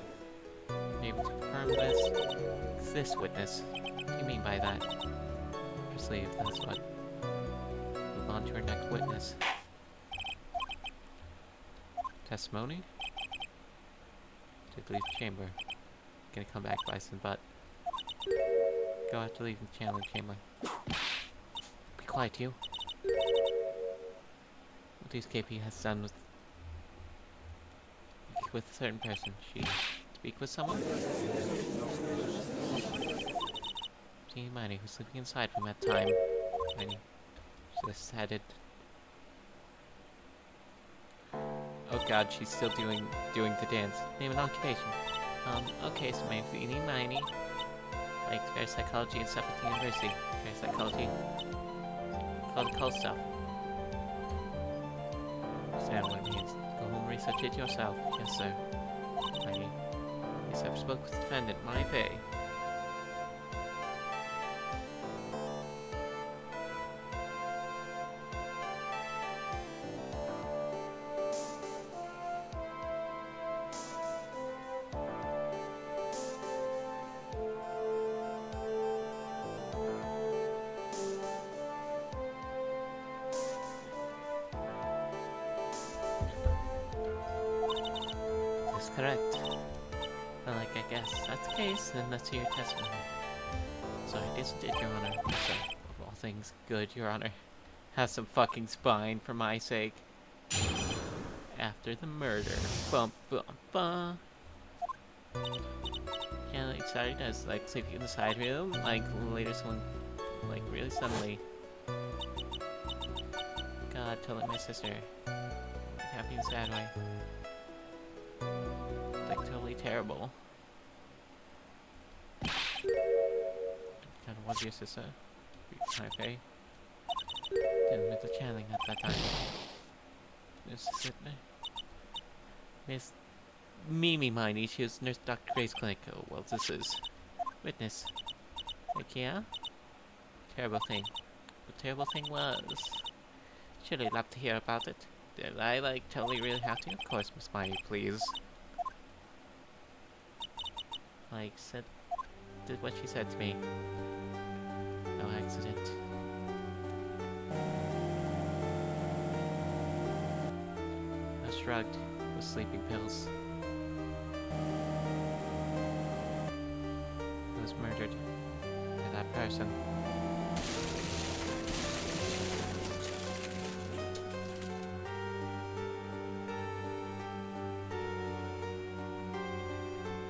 Be able to confirm this. This witness. What do you mean by that? Your sleeve, that's what. Move on to our next witness. Testimony? To leave the chamber. Gonna come back, Bison, but go out to leave the channeling chamber. Be quiet, you. What these KP has done with a certain person. She speak with someone? See Miney, who's sleeping inside from that time. Miney just decided. Oh god, she's still doing the dance. Name and occupation. Okay, so my name Miney. Like fair psychology and stuff at the university. Fair psychology. Called stuff. Understand what it means. Go home and research it yourself. Yes, sir. Miney. Yes, I've spoke with the defendant, my Faye. Correct. Well, like, I guess that's the case, then that's your testimony. Sorry, this did, Your Honor. So, of all things good, Your Honor. Have some fucking spine for my sake. After the murder. Bum, bum, bum. Yeah, like, sorry, does, like, sleeping in the side room, like, later someone, like, really suddenly. God, totally my sister. Happy and sad way. Like totally terrible. Kind of was your sister. Okay. Didn't miss the channeling at that time. This is it. Miss Mimi Miney, she was nurse Dr. Gray's clinic. Oh, well, this is witness. Like, yeah? Terrible thing. The terrible thing was. Should I love to hear about it? Did I, like, totally really have to? Of course, Miss Miney, please. Like, did what she said to me. No accident. I shrugged with sleeping pills. I was murdered by that person.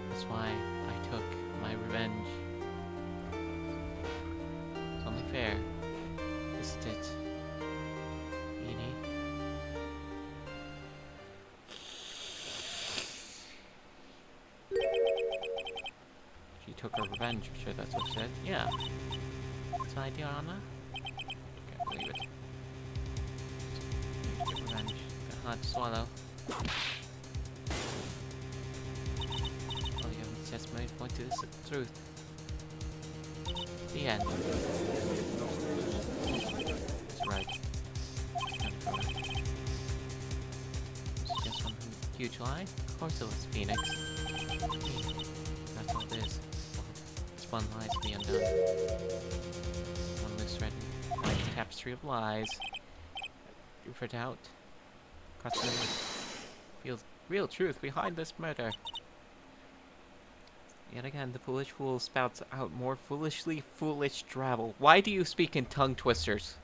That's why I took my revenge. It's only fair, isn't it? Edie? revenge, I'm sure that's what you said. Yeah. That's an idea, Anna? Can't believe it. Get revenge. Got hard to swallow. All you have is testimony to point to this truth. The end. That's right. Just one huge lie? Of course it was Phoenix. That's all it is. This one lies to be undone. One loose thread like the tapestry of lies. Do for doubt. Cross feels real truth behind this murder. Yet again, the foolish fool spouts out more foolishly foolish drivel. Why do you speak in tongue twisters?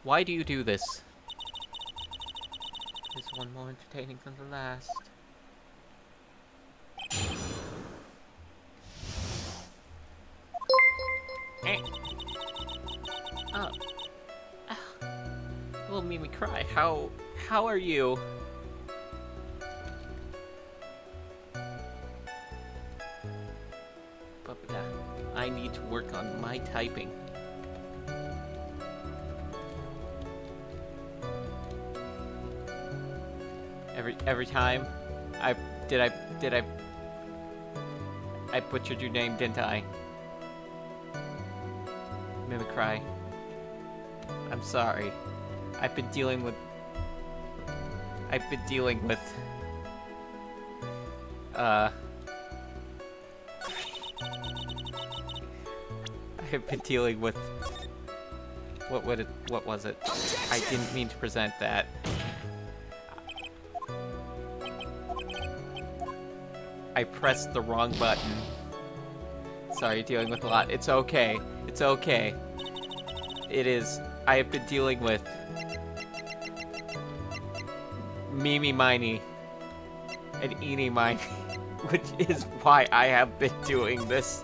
Why do you do this? This one more entertaining than the last. Eh. Oh. Will make me cry. How are you? But I need to work on my typing. Every time I butchered your name, didn't I? Mimicry. I'm sorry. I've been dealing with I've been dealing with what was it? I didn't mean to present that. I pressed the wrong button. Sorry, dealing with a lot. It's okay. It's okay. It is. I have been dealing with Mimi Miney and Eeny Miney, which is why I have been doing this.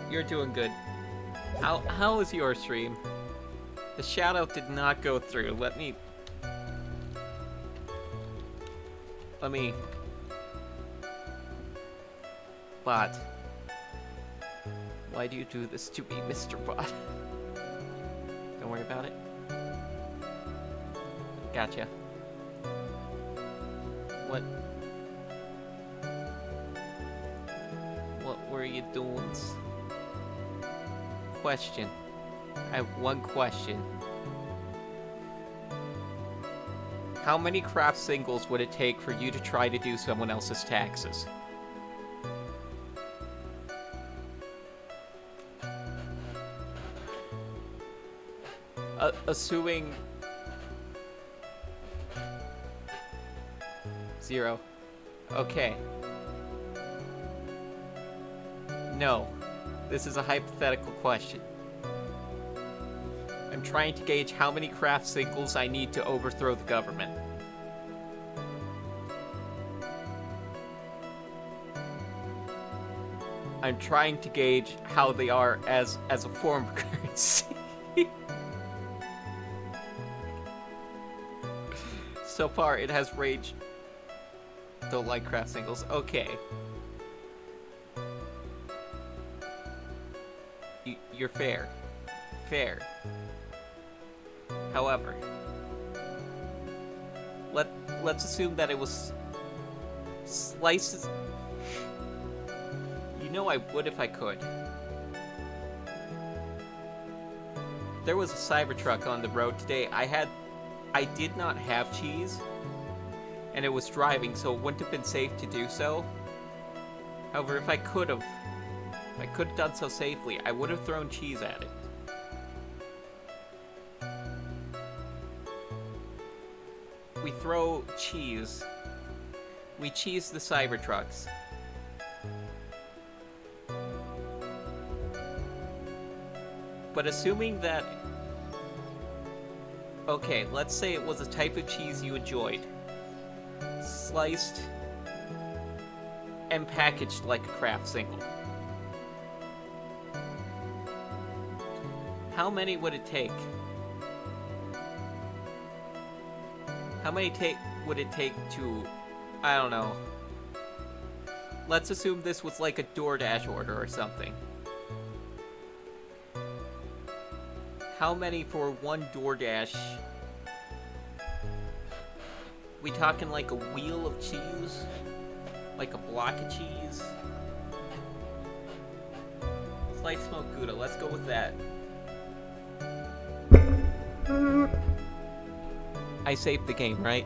You're doing good. How was your stream? The shoutout did not go through. Let me. Bot. Why do you do this to me, Mr. Bot? Don't worry about it. Gotcha. What were you doing? Question. I have one question. How many craft singles would it take for you to try to do someone else's taxes? Assuming 0. Okay. No. This is a hypothetical question. I'm trying to gauge how many craft singles I need to overthrow the government. I'm trying to gauge how they are as a form of currency. So far, it has raged. Don't like craft singles. Okay. You're fair. Fair. However, let's assume that it was slices. You know I would if I could. There was a Cybertruck on the road today. I did not have cheese, and it was driving, so it wouldn't have been safe to do so. However, if I could have done so safely, I would have thrown cheese at it. We throw cheese. We cheese the Cybertrucks. But assuming that... Okay, let's say it was a type of cheese you enjoyed. Sliced and packaged like a craft single. How many would it take? How many would it take to, I don't know, let's assume this was like a DoorDash order or something. How many for one DoorDash? We talking like a wheel of cheese? Like a block of cheese? Slight smoked Gouda, let's go with that. I saved the game, right?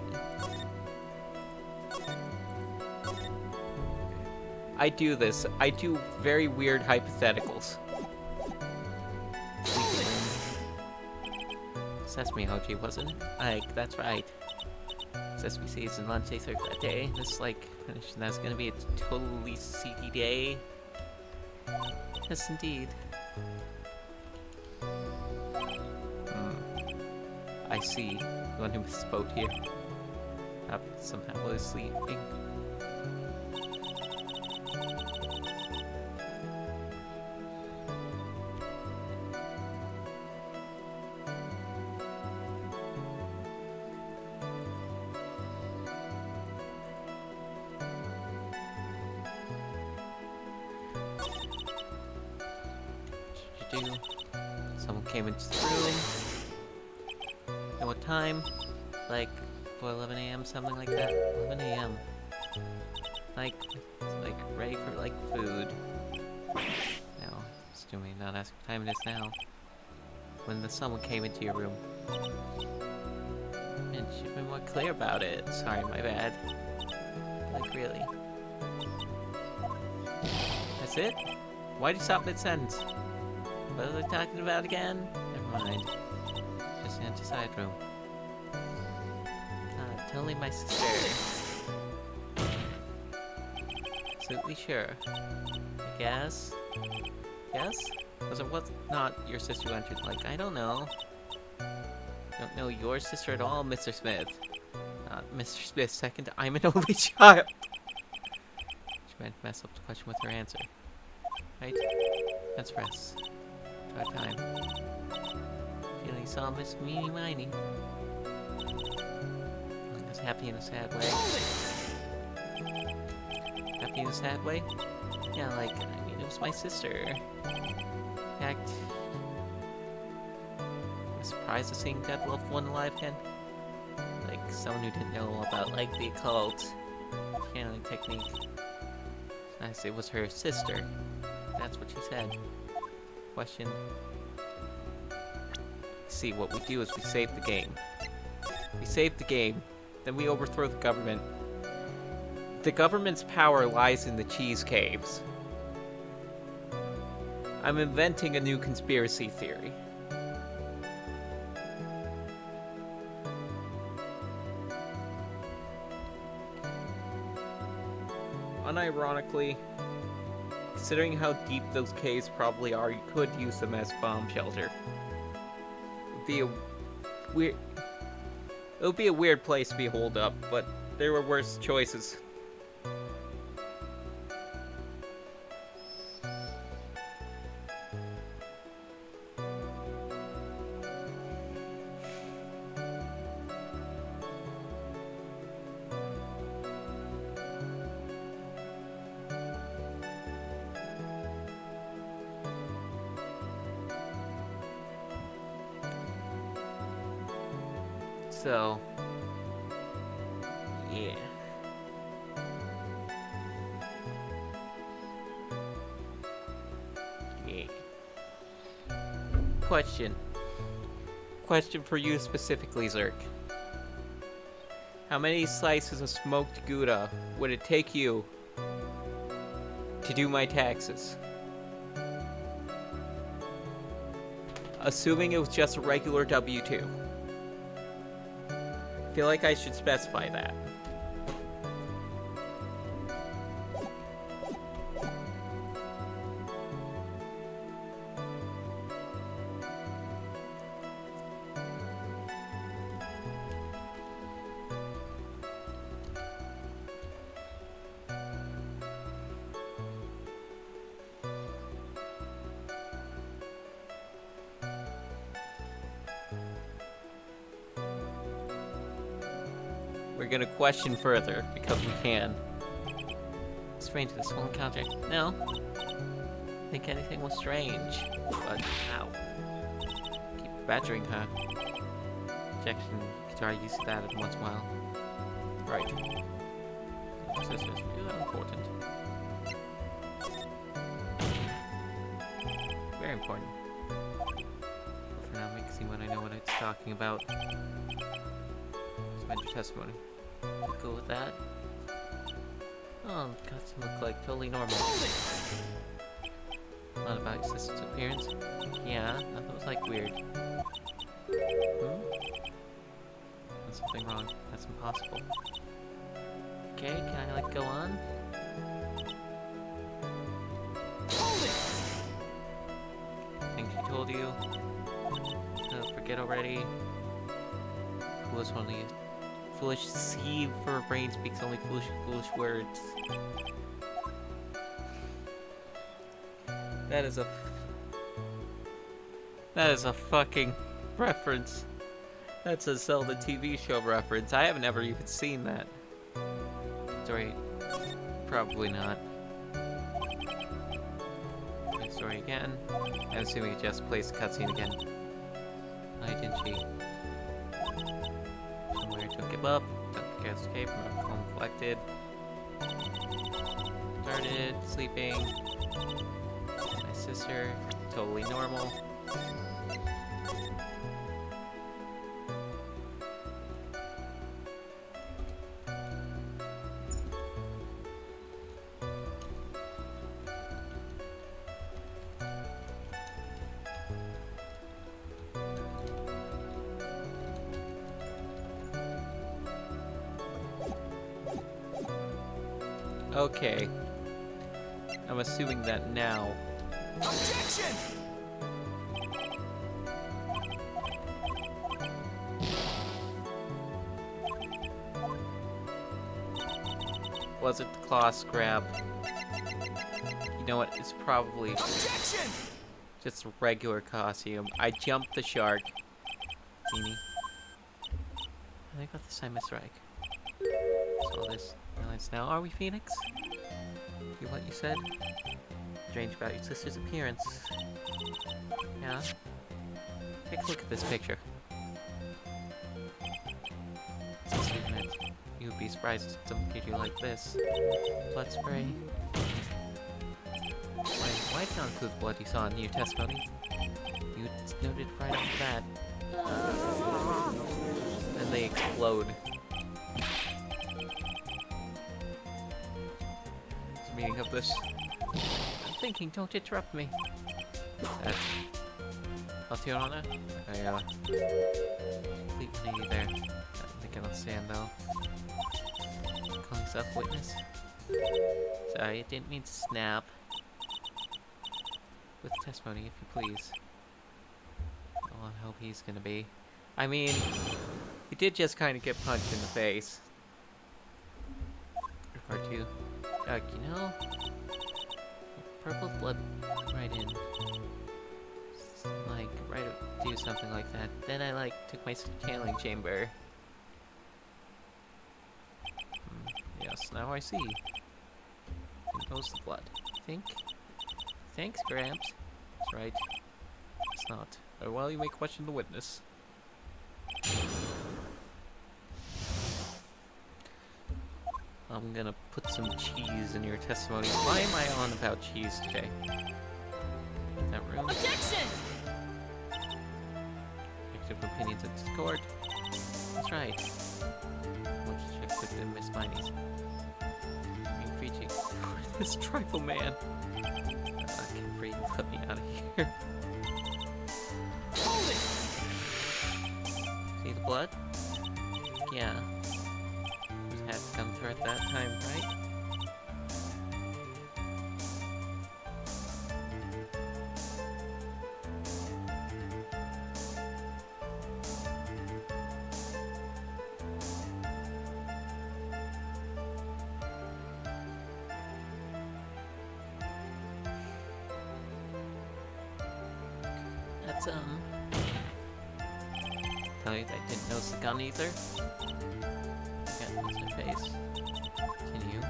I do this. I do very weird hypotheticals. Sesame OG, wasn't it? Like, that's right. Sesame seeds and lunch they served that day. This, like, finished, and that's gonna be a totally seedy day. Yes, indeed. I see. The one who misspoke here. Somehow was sleeping. Someone came into the room. At what time? Like 11 a.m., something like that. 11 a.m. Like ready for like food. Now, assuming not ask what time it is now. When someone came into your room. And should be more clear about it. Sorry, my bad. Like really. That's it? Why'd you stop mid-sentence? What are they talking about again? Never mind. Just an anti-side room. Totally my sister. Absolutely sure. I guess? Yes? Was it was not your sister who entered? Like, I don't know. Don't know your sister at all, Mr. Smith. Not Mr. Smith, second, I'm an only child. She might mess up the question with her answer. Right? Let's rest. Try time. Feeling saw Miss Meanie Miney. I was happy in a sad way. Happy in a sad way? Yeah, like, I mean, it was my sister. In fact, I was surprised to seeing that loved one alive again. Like, someone who didn't know about, like, the occult channeling technique. Nice, it was her sister. That's what she said. Question. See, what we do is we save the game. We save the game, then we overthrow the government. The government's power lies in the cheese caves. I'm inventing a new conspiracy theory. Unironically, considering how deep those caves probably are, you could use them as bomb shelter. It would be a weird place to be holed up, but there were worse choices. So, yeah. Yeah. Question. Question for you specifically, Zerk. How many slices of smoked Gouda would it take you to do my taxes? Assuming it was just a regular W-2. I feel like I should specify that. We're gonna question further, because we can. As strange this whole encounter? No. I think anything was strange. But, ow. Keep badgering her. Injection, try use that every once in a while. Right. Sisters, you are important. Very important. For now, make it seem what I know what it's talking about. Spend your testimony. Go with that. Oh, cuts look like totally normal. Not about your sister's appearance. Yeah, nothing was like weird. There's something wrong. That's impossible. Okay, can I like go on? Things she told you. Forget already. Foolish only foolish see for her brain speaks only foolish words. That is a fucking reference. That's a Zelda TV show reference. I haven't ever even seen that. Sorry, probably not. Story again. I'm assuming it just plays the cutscene again. Why didn't she? Somewhere, don't give up. Don't forget to escape from home collected. Started sleeping. My sister, totally normal. Okay. I'm assuming that now. Objection! Was it the claws grab? You know what? It's probably Objection! just a regular costume. I jumped the shark. Teeny. I think about this time is right. Saw this. Now, are we Phoenix? You what you said? Strange about your sister's appearance. Yeah? Take a look at this picture. You would be surprised if someone did you like this. Blood spray. Why not include the blood you saw in your testimony? You noted right after that. And they explode. Meaning of this. I'm thinking, don't interrupt me. I'll tune on it. Complete 180 there. I think I don't stand though. Calling yourself witness. Sorry, I didn't mean to snap. With testimony, if you please. Oh, I hope he's gonna be. I mean, he did just kind of get punched in the face. Part 2. You know, purple blood right in, like, do something like that. Then I, like, took my channeling chamber. Yes, now I see. Impose the blood. Thanks, Gramps. That's right. It's not. Or well, you may question the witness. I'm gonna put some cheese in your testimony. Why am I on about cheese today? That room. Objection! Active opinions in Discord. That's right. We'll just check with the Miss Mineys. Being preaching. This trifle man. Can't breathe. Let me out of here. Hold it! See the blood? Yeah. Had to come through at that time, right? That's tell you that I didn't notice the gun either. What's my face? Continue.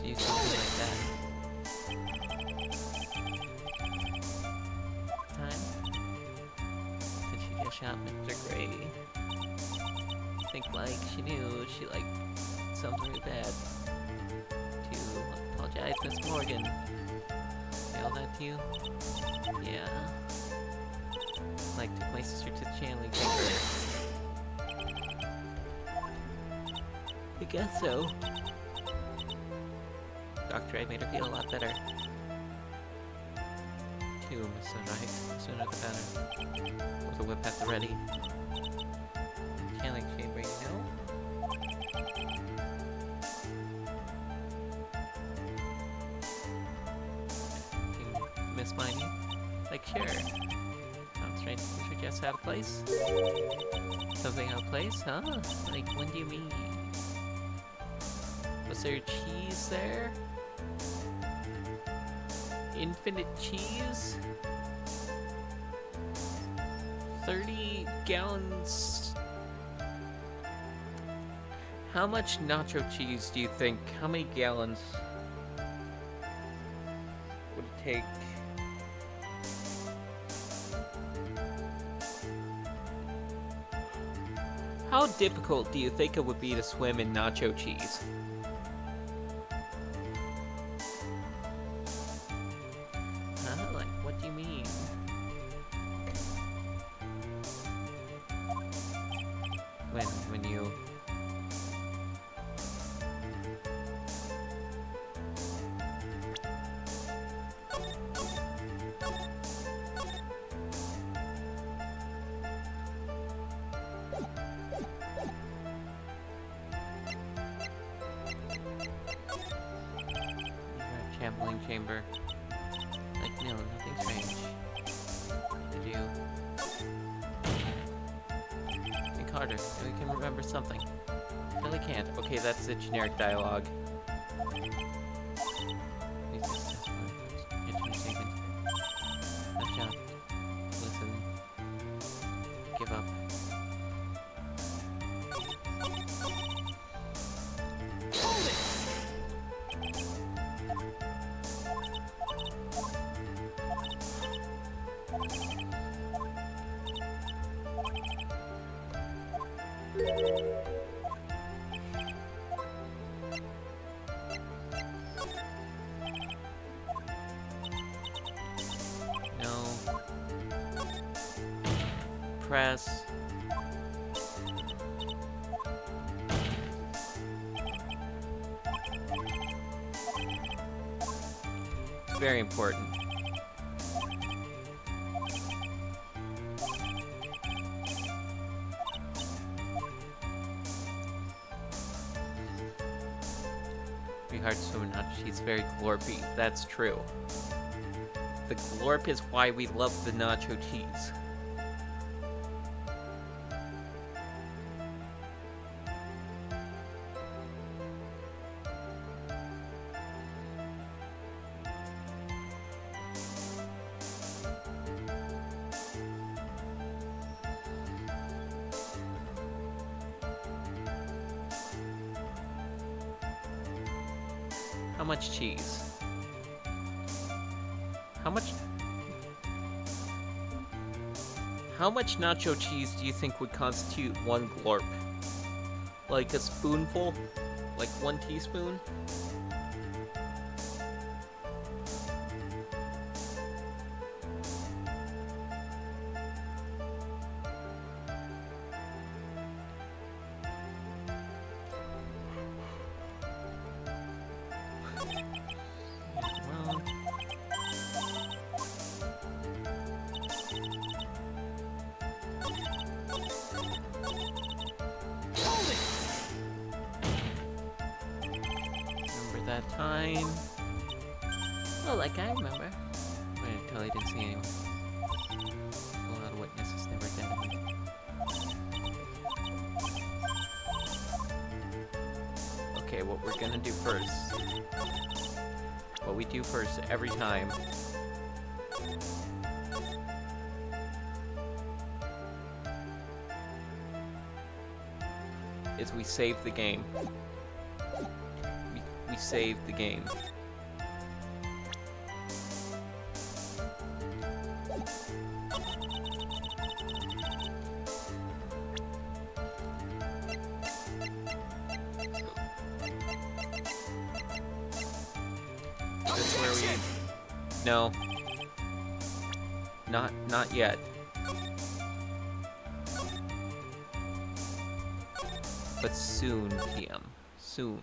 do something like that. Time? Did she just shot Mr. Gray? Think like she knew she like something really bad. To apologize, Miss Morgan. Say all that to you? Yeah. Like took my sister to the channeling chamber. I guess so. Dr. Ed made her feel a lot better. Too, Miss Sunrise. Sooner the better. With a whip at the ready. Channeling chamber, you know? Miss Miney? Like, sure. Sounds strange. Should just out of place? Something out of place, huh? Like, when do you mean? Was there cheese there? Infinite cheese? 30 gallons. How much nacho cheese do you think? How many gallons would it take? How difficult do you think it would be to swim in nacho cheese? Huh? Like, what do you mean? When you... Gambling chamber. Like, no, nothing strange. Did you... Think harder. Maybe we can remember something. Really can't. Okay, that's the generic dialogue. No shout. Listen. Give up. No. Press. It's very important. Hard so much. She's very glorpy. That's true. The glorp is why we love the nacho cheese. How much cheese? How much nacho cheese do you think would constitute one glorp? Like a spoonful? Like 1 teaspoon? That time. Oh, like I remember. I totally didn't see anyone. A lot of witnesses never dead. Okay, what we're gonna do first. What we do first every time. Is we save the game. We we save the game. This is where Objection! we... No. Not yet. But soon, PM. Soon.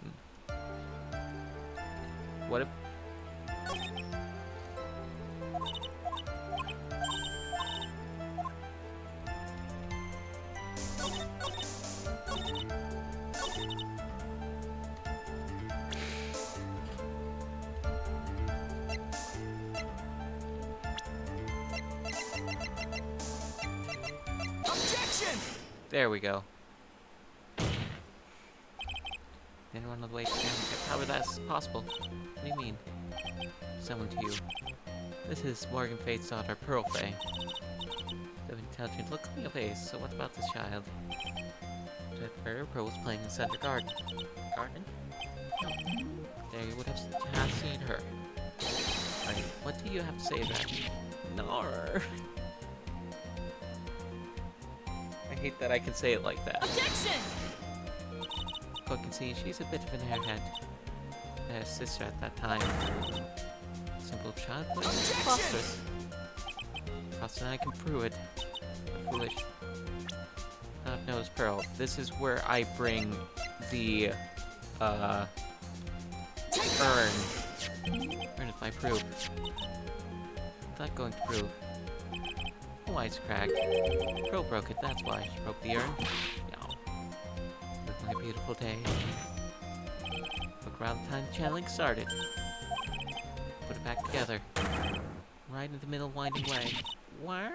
What if... Objection! There we go. Didn't run all the way to him. How that's possible? What do you mean? Someone to you. This is Morgan Faye's daughter, Pearl Faye. The intelligent look on your face. So what about this child? Pearl was playing in the center garden. Garden? No. There you would have seen her. Right. What do you have to say about it? Nar. I hate that I can say it like that. Objection! I can see she's a bit of an airhead. Her sister at that time. Simple child, but preposterous. Prosper and I can prove it. Foolish. I've noticed Pearl. This is where I bring the urn. Urn is my proof. I'm not going to prove. Oh, wisecrack. Pearl broke it, that's why she broke the urn. My beautiful day. Look around the time the channeling started. Put it back together. Right in the middle winding way. What?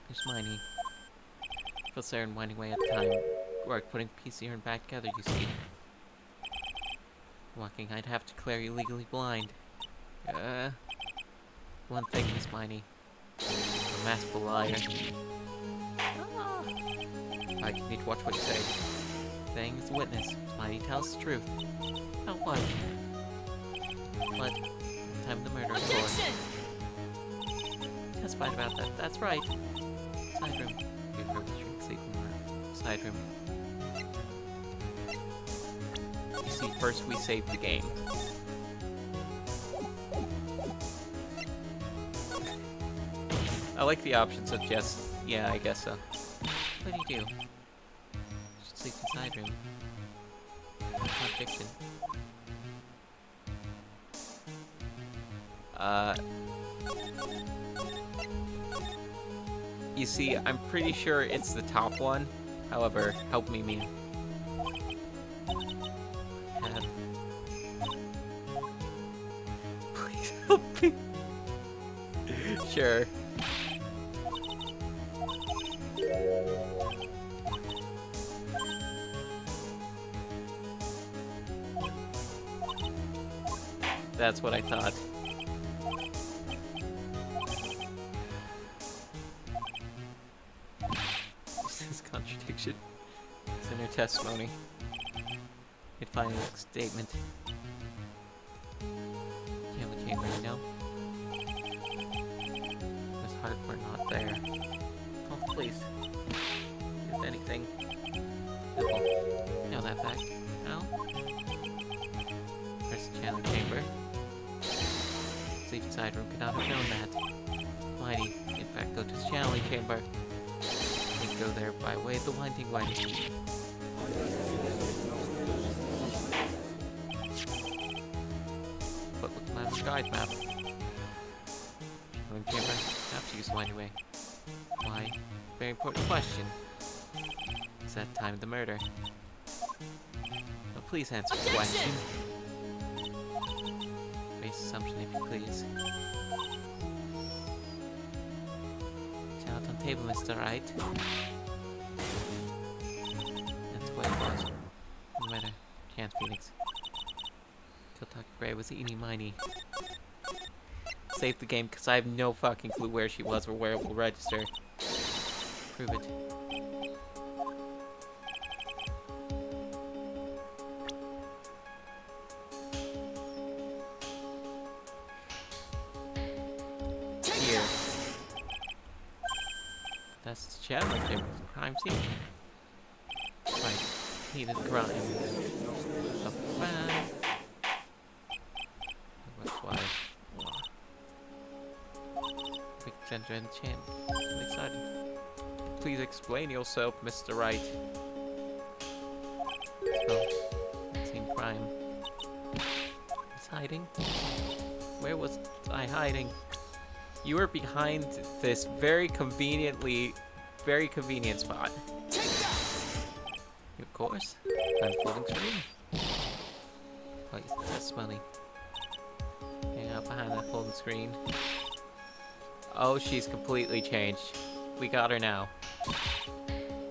There's Miney. Feels there in winding way at the time. Work putting the piece of urn back together, you see. Walking, I'd have to declare you legally blind. One thing, Miss Miney. A masterful liar. I need to watch what you say. Saying is a witness. Smiley tells the truth. Now what? What? The time of the murder, of course. Testified about that. That's right. Side room. Give her the drink, sleeping room. Side room. You see, first we save the game. I like the options of just, yeah, I guess so. What do you do? Should sleep inside room. Not fiction. You see, I'm pretty sure it's the top one. However, help me, man. Please help me. Sure. That's what I thought. This contradiction. It's in her testimony. It finally looks statement. Camera chamber, you know? This hardware not there. Call the police. If anything. Know that fact? No? Where's the channel chamber? Sleep inside room could not have known that. Mighty, in fact, go to the channeling chamber. And go there by way of the winding way. But look at my guide map. Channeling chamber, have to use the winding way. Why? Very important question. Is that time of the murder? Now please answer the question. Base assumption, if you please. Child on table, Mr. Right. That's what it was. No matter. Can't, Phoenix. Kiltuck Gray was eeny miny. Save the game, because I have no fucking clue where she was or where it will register. Prove it. That's Chandler came from the crime scene. Right. Heated crime. Up fan. That's why. Big Ginger and Chan. I'm excited. Please explain yourself, Mr. Wright. Oh, same crime. He's hiding. Where was I hiding? You were behind this very convenient spot. Of course. Unfolding screen. Oh, that's funny. Hang out behind that folding screen. Oh, she's completely changed. We got her now.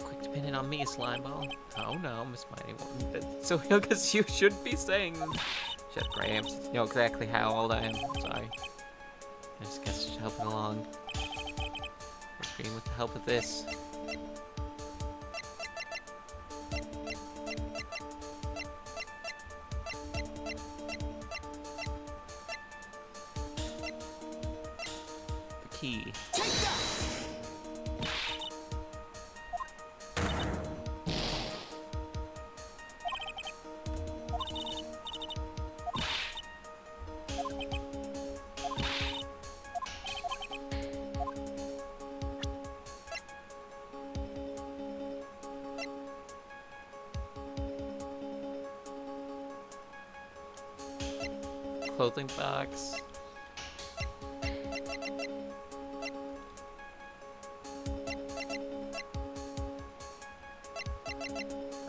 Quick to pin it on me, Slimeball. Oh no, Miss Mighty One. So, because you should be saying... Shut up, Grams. You know exactly how old I am. Sorry. I just guess helping along. The screen with the help of this. The key. Clothing box.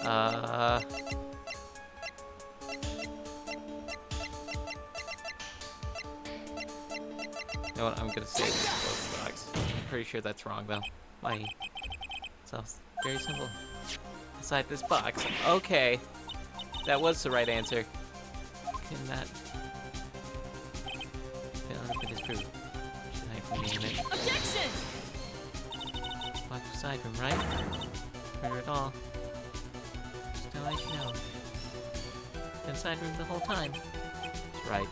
You know what? I'm gonna say this clothing box. I'm pretty sure that's wrong though. My sounds very simple. Inside this box. Okay, that was the right answer. Can that? Should I rename it? Objection! Watch the side room, right? Heard it all. Just to let you know. Been side room the whole time. That's right.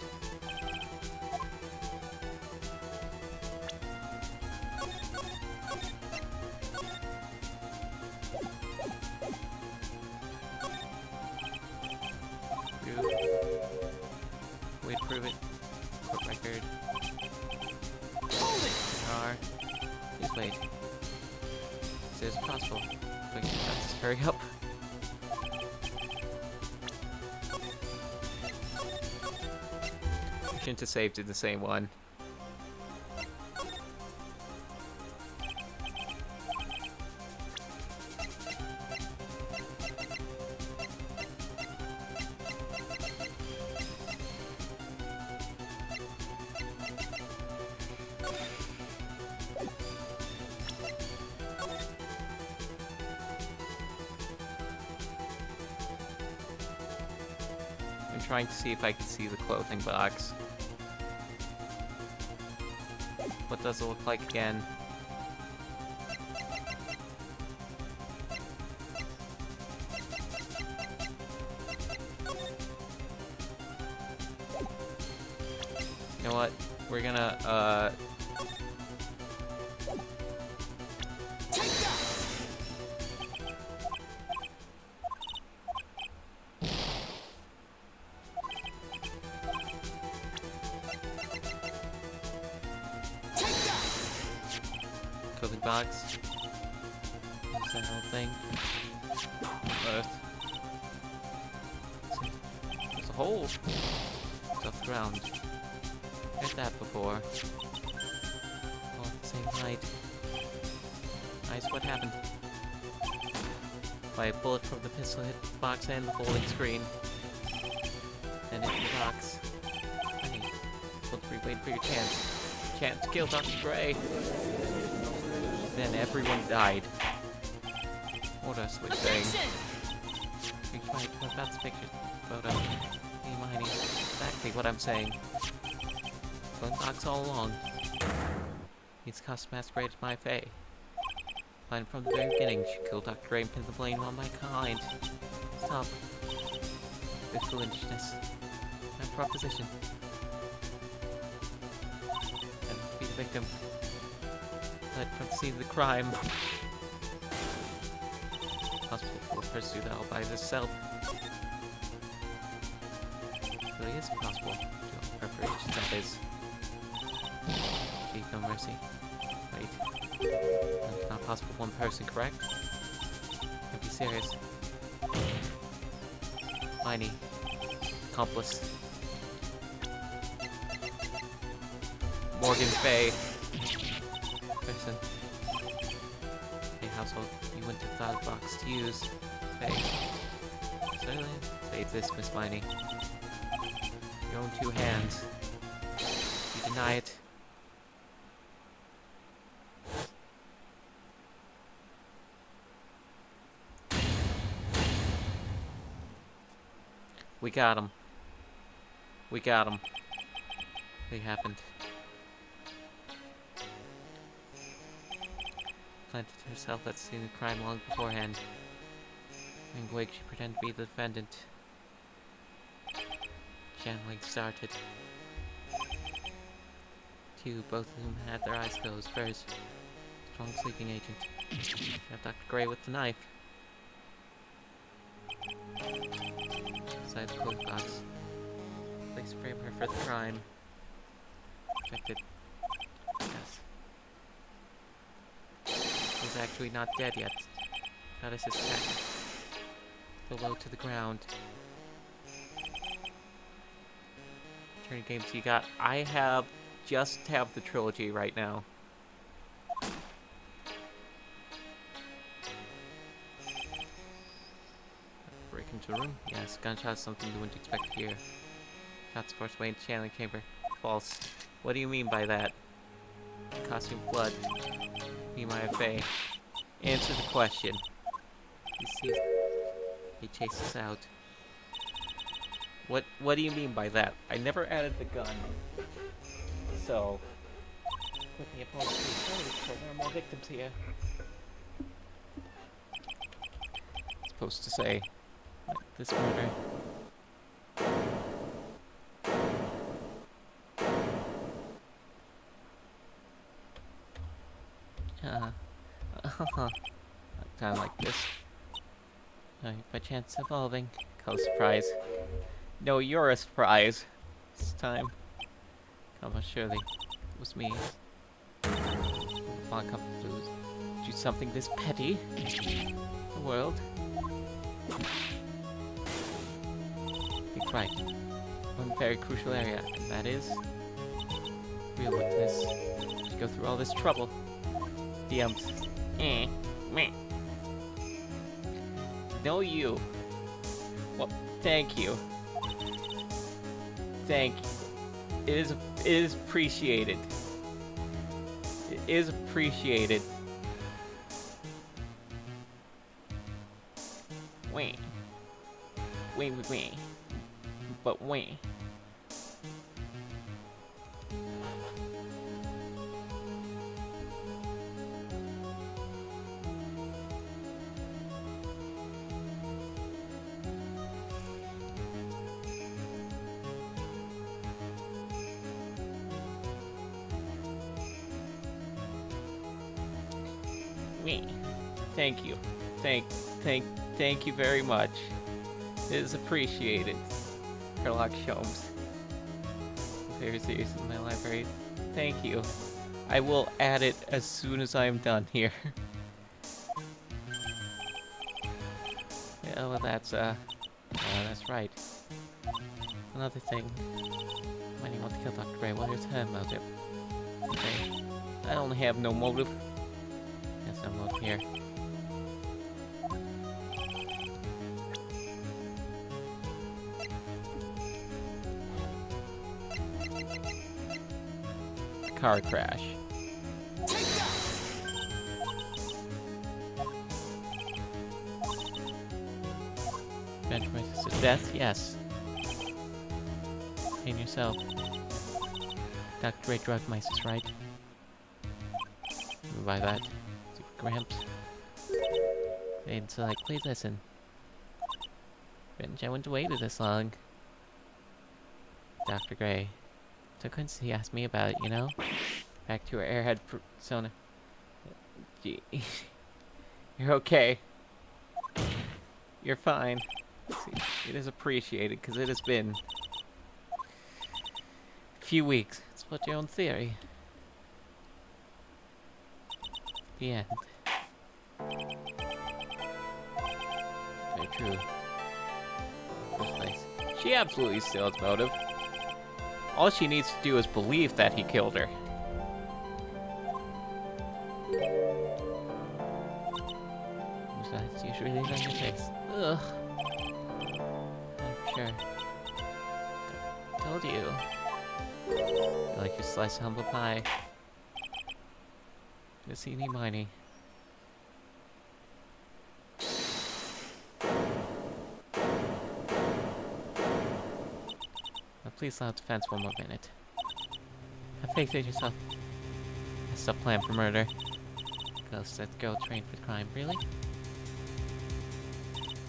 Way to prove it. Court record. Please wait. As soon as possible. Quick, let's hurry up. I shouldn't have saved in the same one. I'm trying to see if I can see the clothing box. What does it look like again? You know what? We're gonna, clothing box. What's that whole thing? Earth. There's a hole. It's off the ground. Heard that before. All at the same height. Nice, what happened? By a bullet from the pistol hit the box and the folding screen. Then hit the box. Hey, look, wait for your chance. Chance to kill Dr. Gray. Then everyone died. What else was saying? What about the picture? Photo. Hey, Mighty. Exactly what I'm saying. Phone box all along. He's custom masqueraded my Faye. Planned from the very beginning, she killed Dr. Gray and pinned the blame on my kind. Stop. With foolishness. That proposition. And be the victim. fled from the scene of the crime. Hospital will pursue that all by itself. It really is possible. Preparations, that is. Gee, no mercy. Wait. It's not possible one person, correct? Can't be serious. Miney. Accomplice. Morgan Fay. Person. A household you wouldn't have thought of box to use. Fay. Certainly. Say this, Miss Miney. Your own two hands. You deny it. We got him. We got him. It happened. Planted herself at the scene of the crime long beforehand. In wake, she pretended to be the defendant. Channeling started. Two, both of whom had their eyes closed. First, strong sleeping agent. Got Dr. Gray with the knife. Inside the code box. Please frame her for the crime. Protected. Yes. He's actually not dead yet. That is his package. Below to the ground. Turning games you got. I just have the trilogy right now. Break into a room? Yes, gunshots, something you wouldn't expect to hear. Shots forced away in the channeling chamber. False. What do you mean by that? Costume blood. Nehemiah Faye. Answer the question. He sees. He chases out. What do you mean by that? I never added the gun. So with the opponent there are more victims here. It's supposed to say like, this murder. Kind of like this. By chance evolving. Cause surprise. No, you're a surprise. This time. Almost surely. It was me. Come to do something this petty. The world. Think right. One very crucial area, and that is real witness. To go through all this trouble. DMs. Meh. No, you. Well, thank you. Thank you. It is appreciated. It is appreciated. Wait. But wait. Thank you. Thank you very much. It is appreciated. Sherlock Holmes. Very serious in my library. Thank you. I will add it as soon as I am done here. Yeah, well that's right. Another thing. When you want to kill Dr. Gray, what is her motive? Okay. I only have no motive. There's no motive here. Car crash. Benjamin to death? Yes. Pain yourself. Dr. Ray drug mice is right. By that. Super Gramps. And so like, please listen. Benj, I wouldn't have waited this long. Dr. Gray. So couldn't he ask me about it, you know? Back to her airhead persona. You're okay. You're fine. See, it is appreciated because it has been a few weeks. Split your own theory. The end. Very true. First place. She absolutely still has motive. All she needs to do is believe that he killed her. That's usually on your face. Ugh. I'm sure. Told you. You like your slice of humble pie. Miss eeny miny. Now please allow defense one more minute. Have faith in yourself. That's a plan for murder. Ghost that girl trained for crime, really?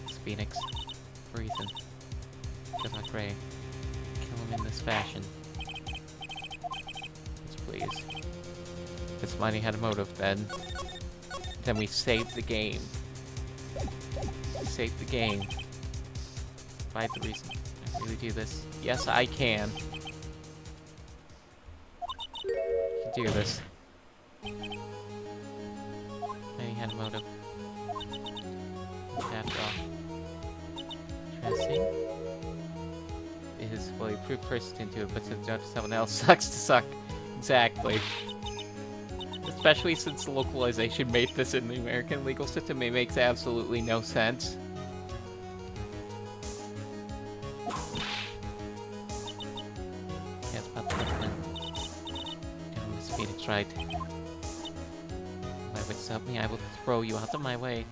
It's Phoenix. For Ethan. Good luck, Ray. Kill him in this fashion. Yes, please. If it's money had a motive, then we save the game. Save the game. Find the reason I really do this. Yes, I can. I can do this. Money had a motive. After all. Interesting. Is well, you prove person into it, but to judge someone else sucks to suck. Exactly. Especially since the localization made this in the American legal system, it makes absolutely no sense. Yeah, it's about the then. Damn, Miss Phoenix, right? If I would stop me, I will throw you out of my way.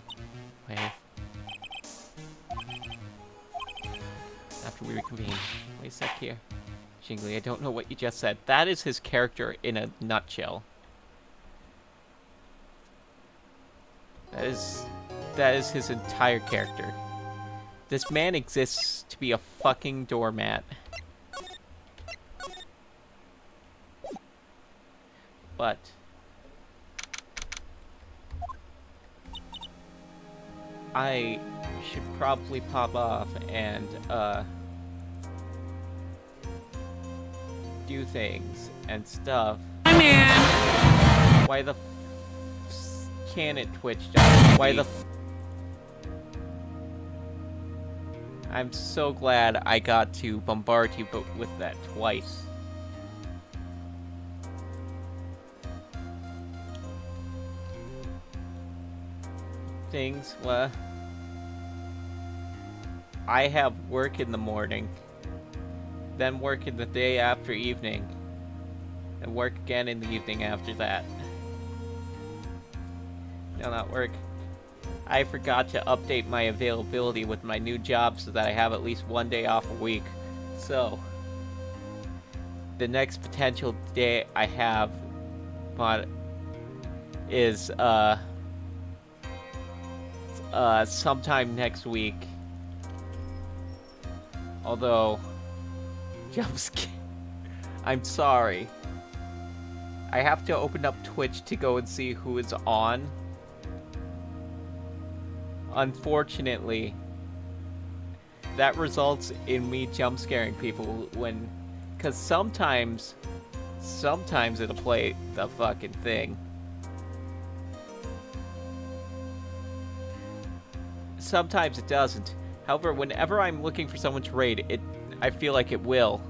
After we reconvene. Wait a sec here. Jingly, I don't know what you just said. That is his character in a nutshell. That is his entire character. This man exists to be a fucking doormat. But I should probably pop off and do things and stuff. Hi, man. Why the can it Twitch down? Why the I'm so glad I got to bombard you but with that twice. Things, well, I have work in the morning, then work in the day after evening, and work again in the evening after that. No, not work. I forgot to update my availability with my new job so that I have at least one day off a week. So, the next potential day I have is, sometime next week. Although, I'm sorry. I have to open up Twitch to go and see who is on. Unfortunately, that results in me jump scaring people because sometimes it'll play the fucking thing. Sometimes it doesn't. However, whenever I'm looking for someone to raid, I feel like it will.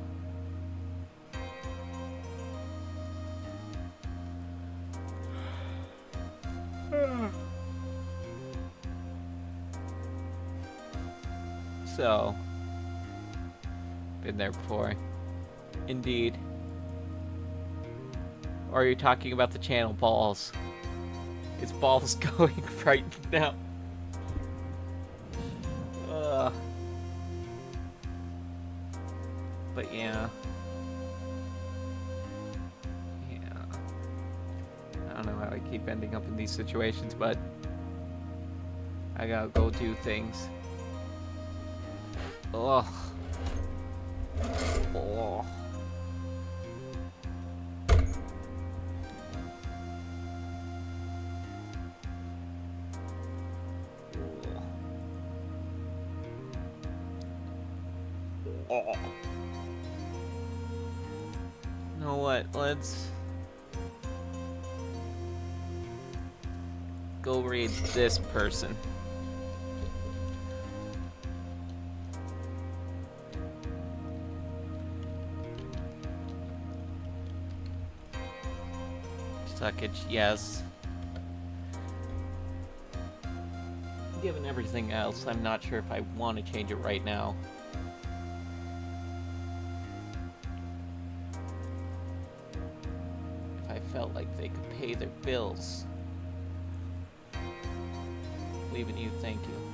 So, been there before. Indeed. Or are you talking about the channel Balls? Is Balls going right now? But yeah. I don't know how I keep ending up in these situations, but I gotta go do things. Ugh. Oh. Oh. You know what? Let's go read this person. Suckage, yes. Given everything else, I'm not sure if I want to change it right now. If I felt like they could pay their bills. Leaving you, thank you.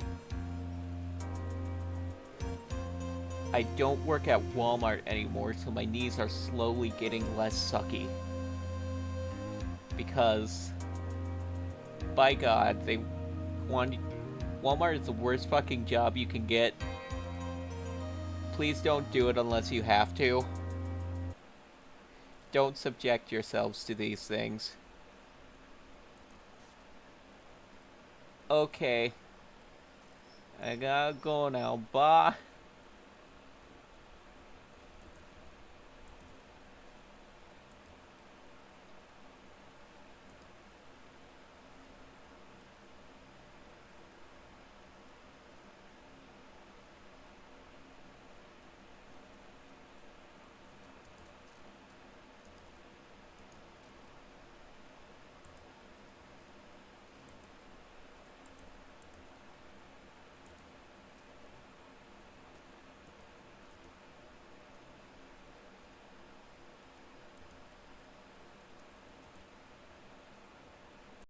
I don't work at Walmart anymore, so my knees are slowly getting less sucky. Because, by God, they want... Walmart is the worst fucking job you can get. Please don't do it unless you have to. Don't subject yourselves to these things. Okay. I gotta go now. Bye.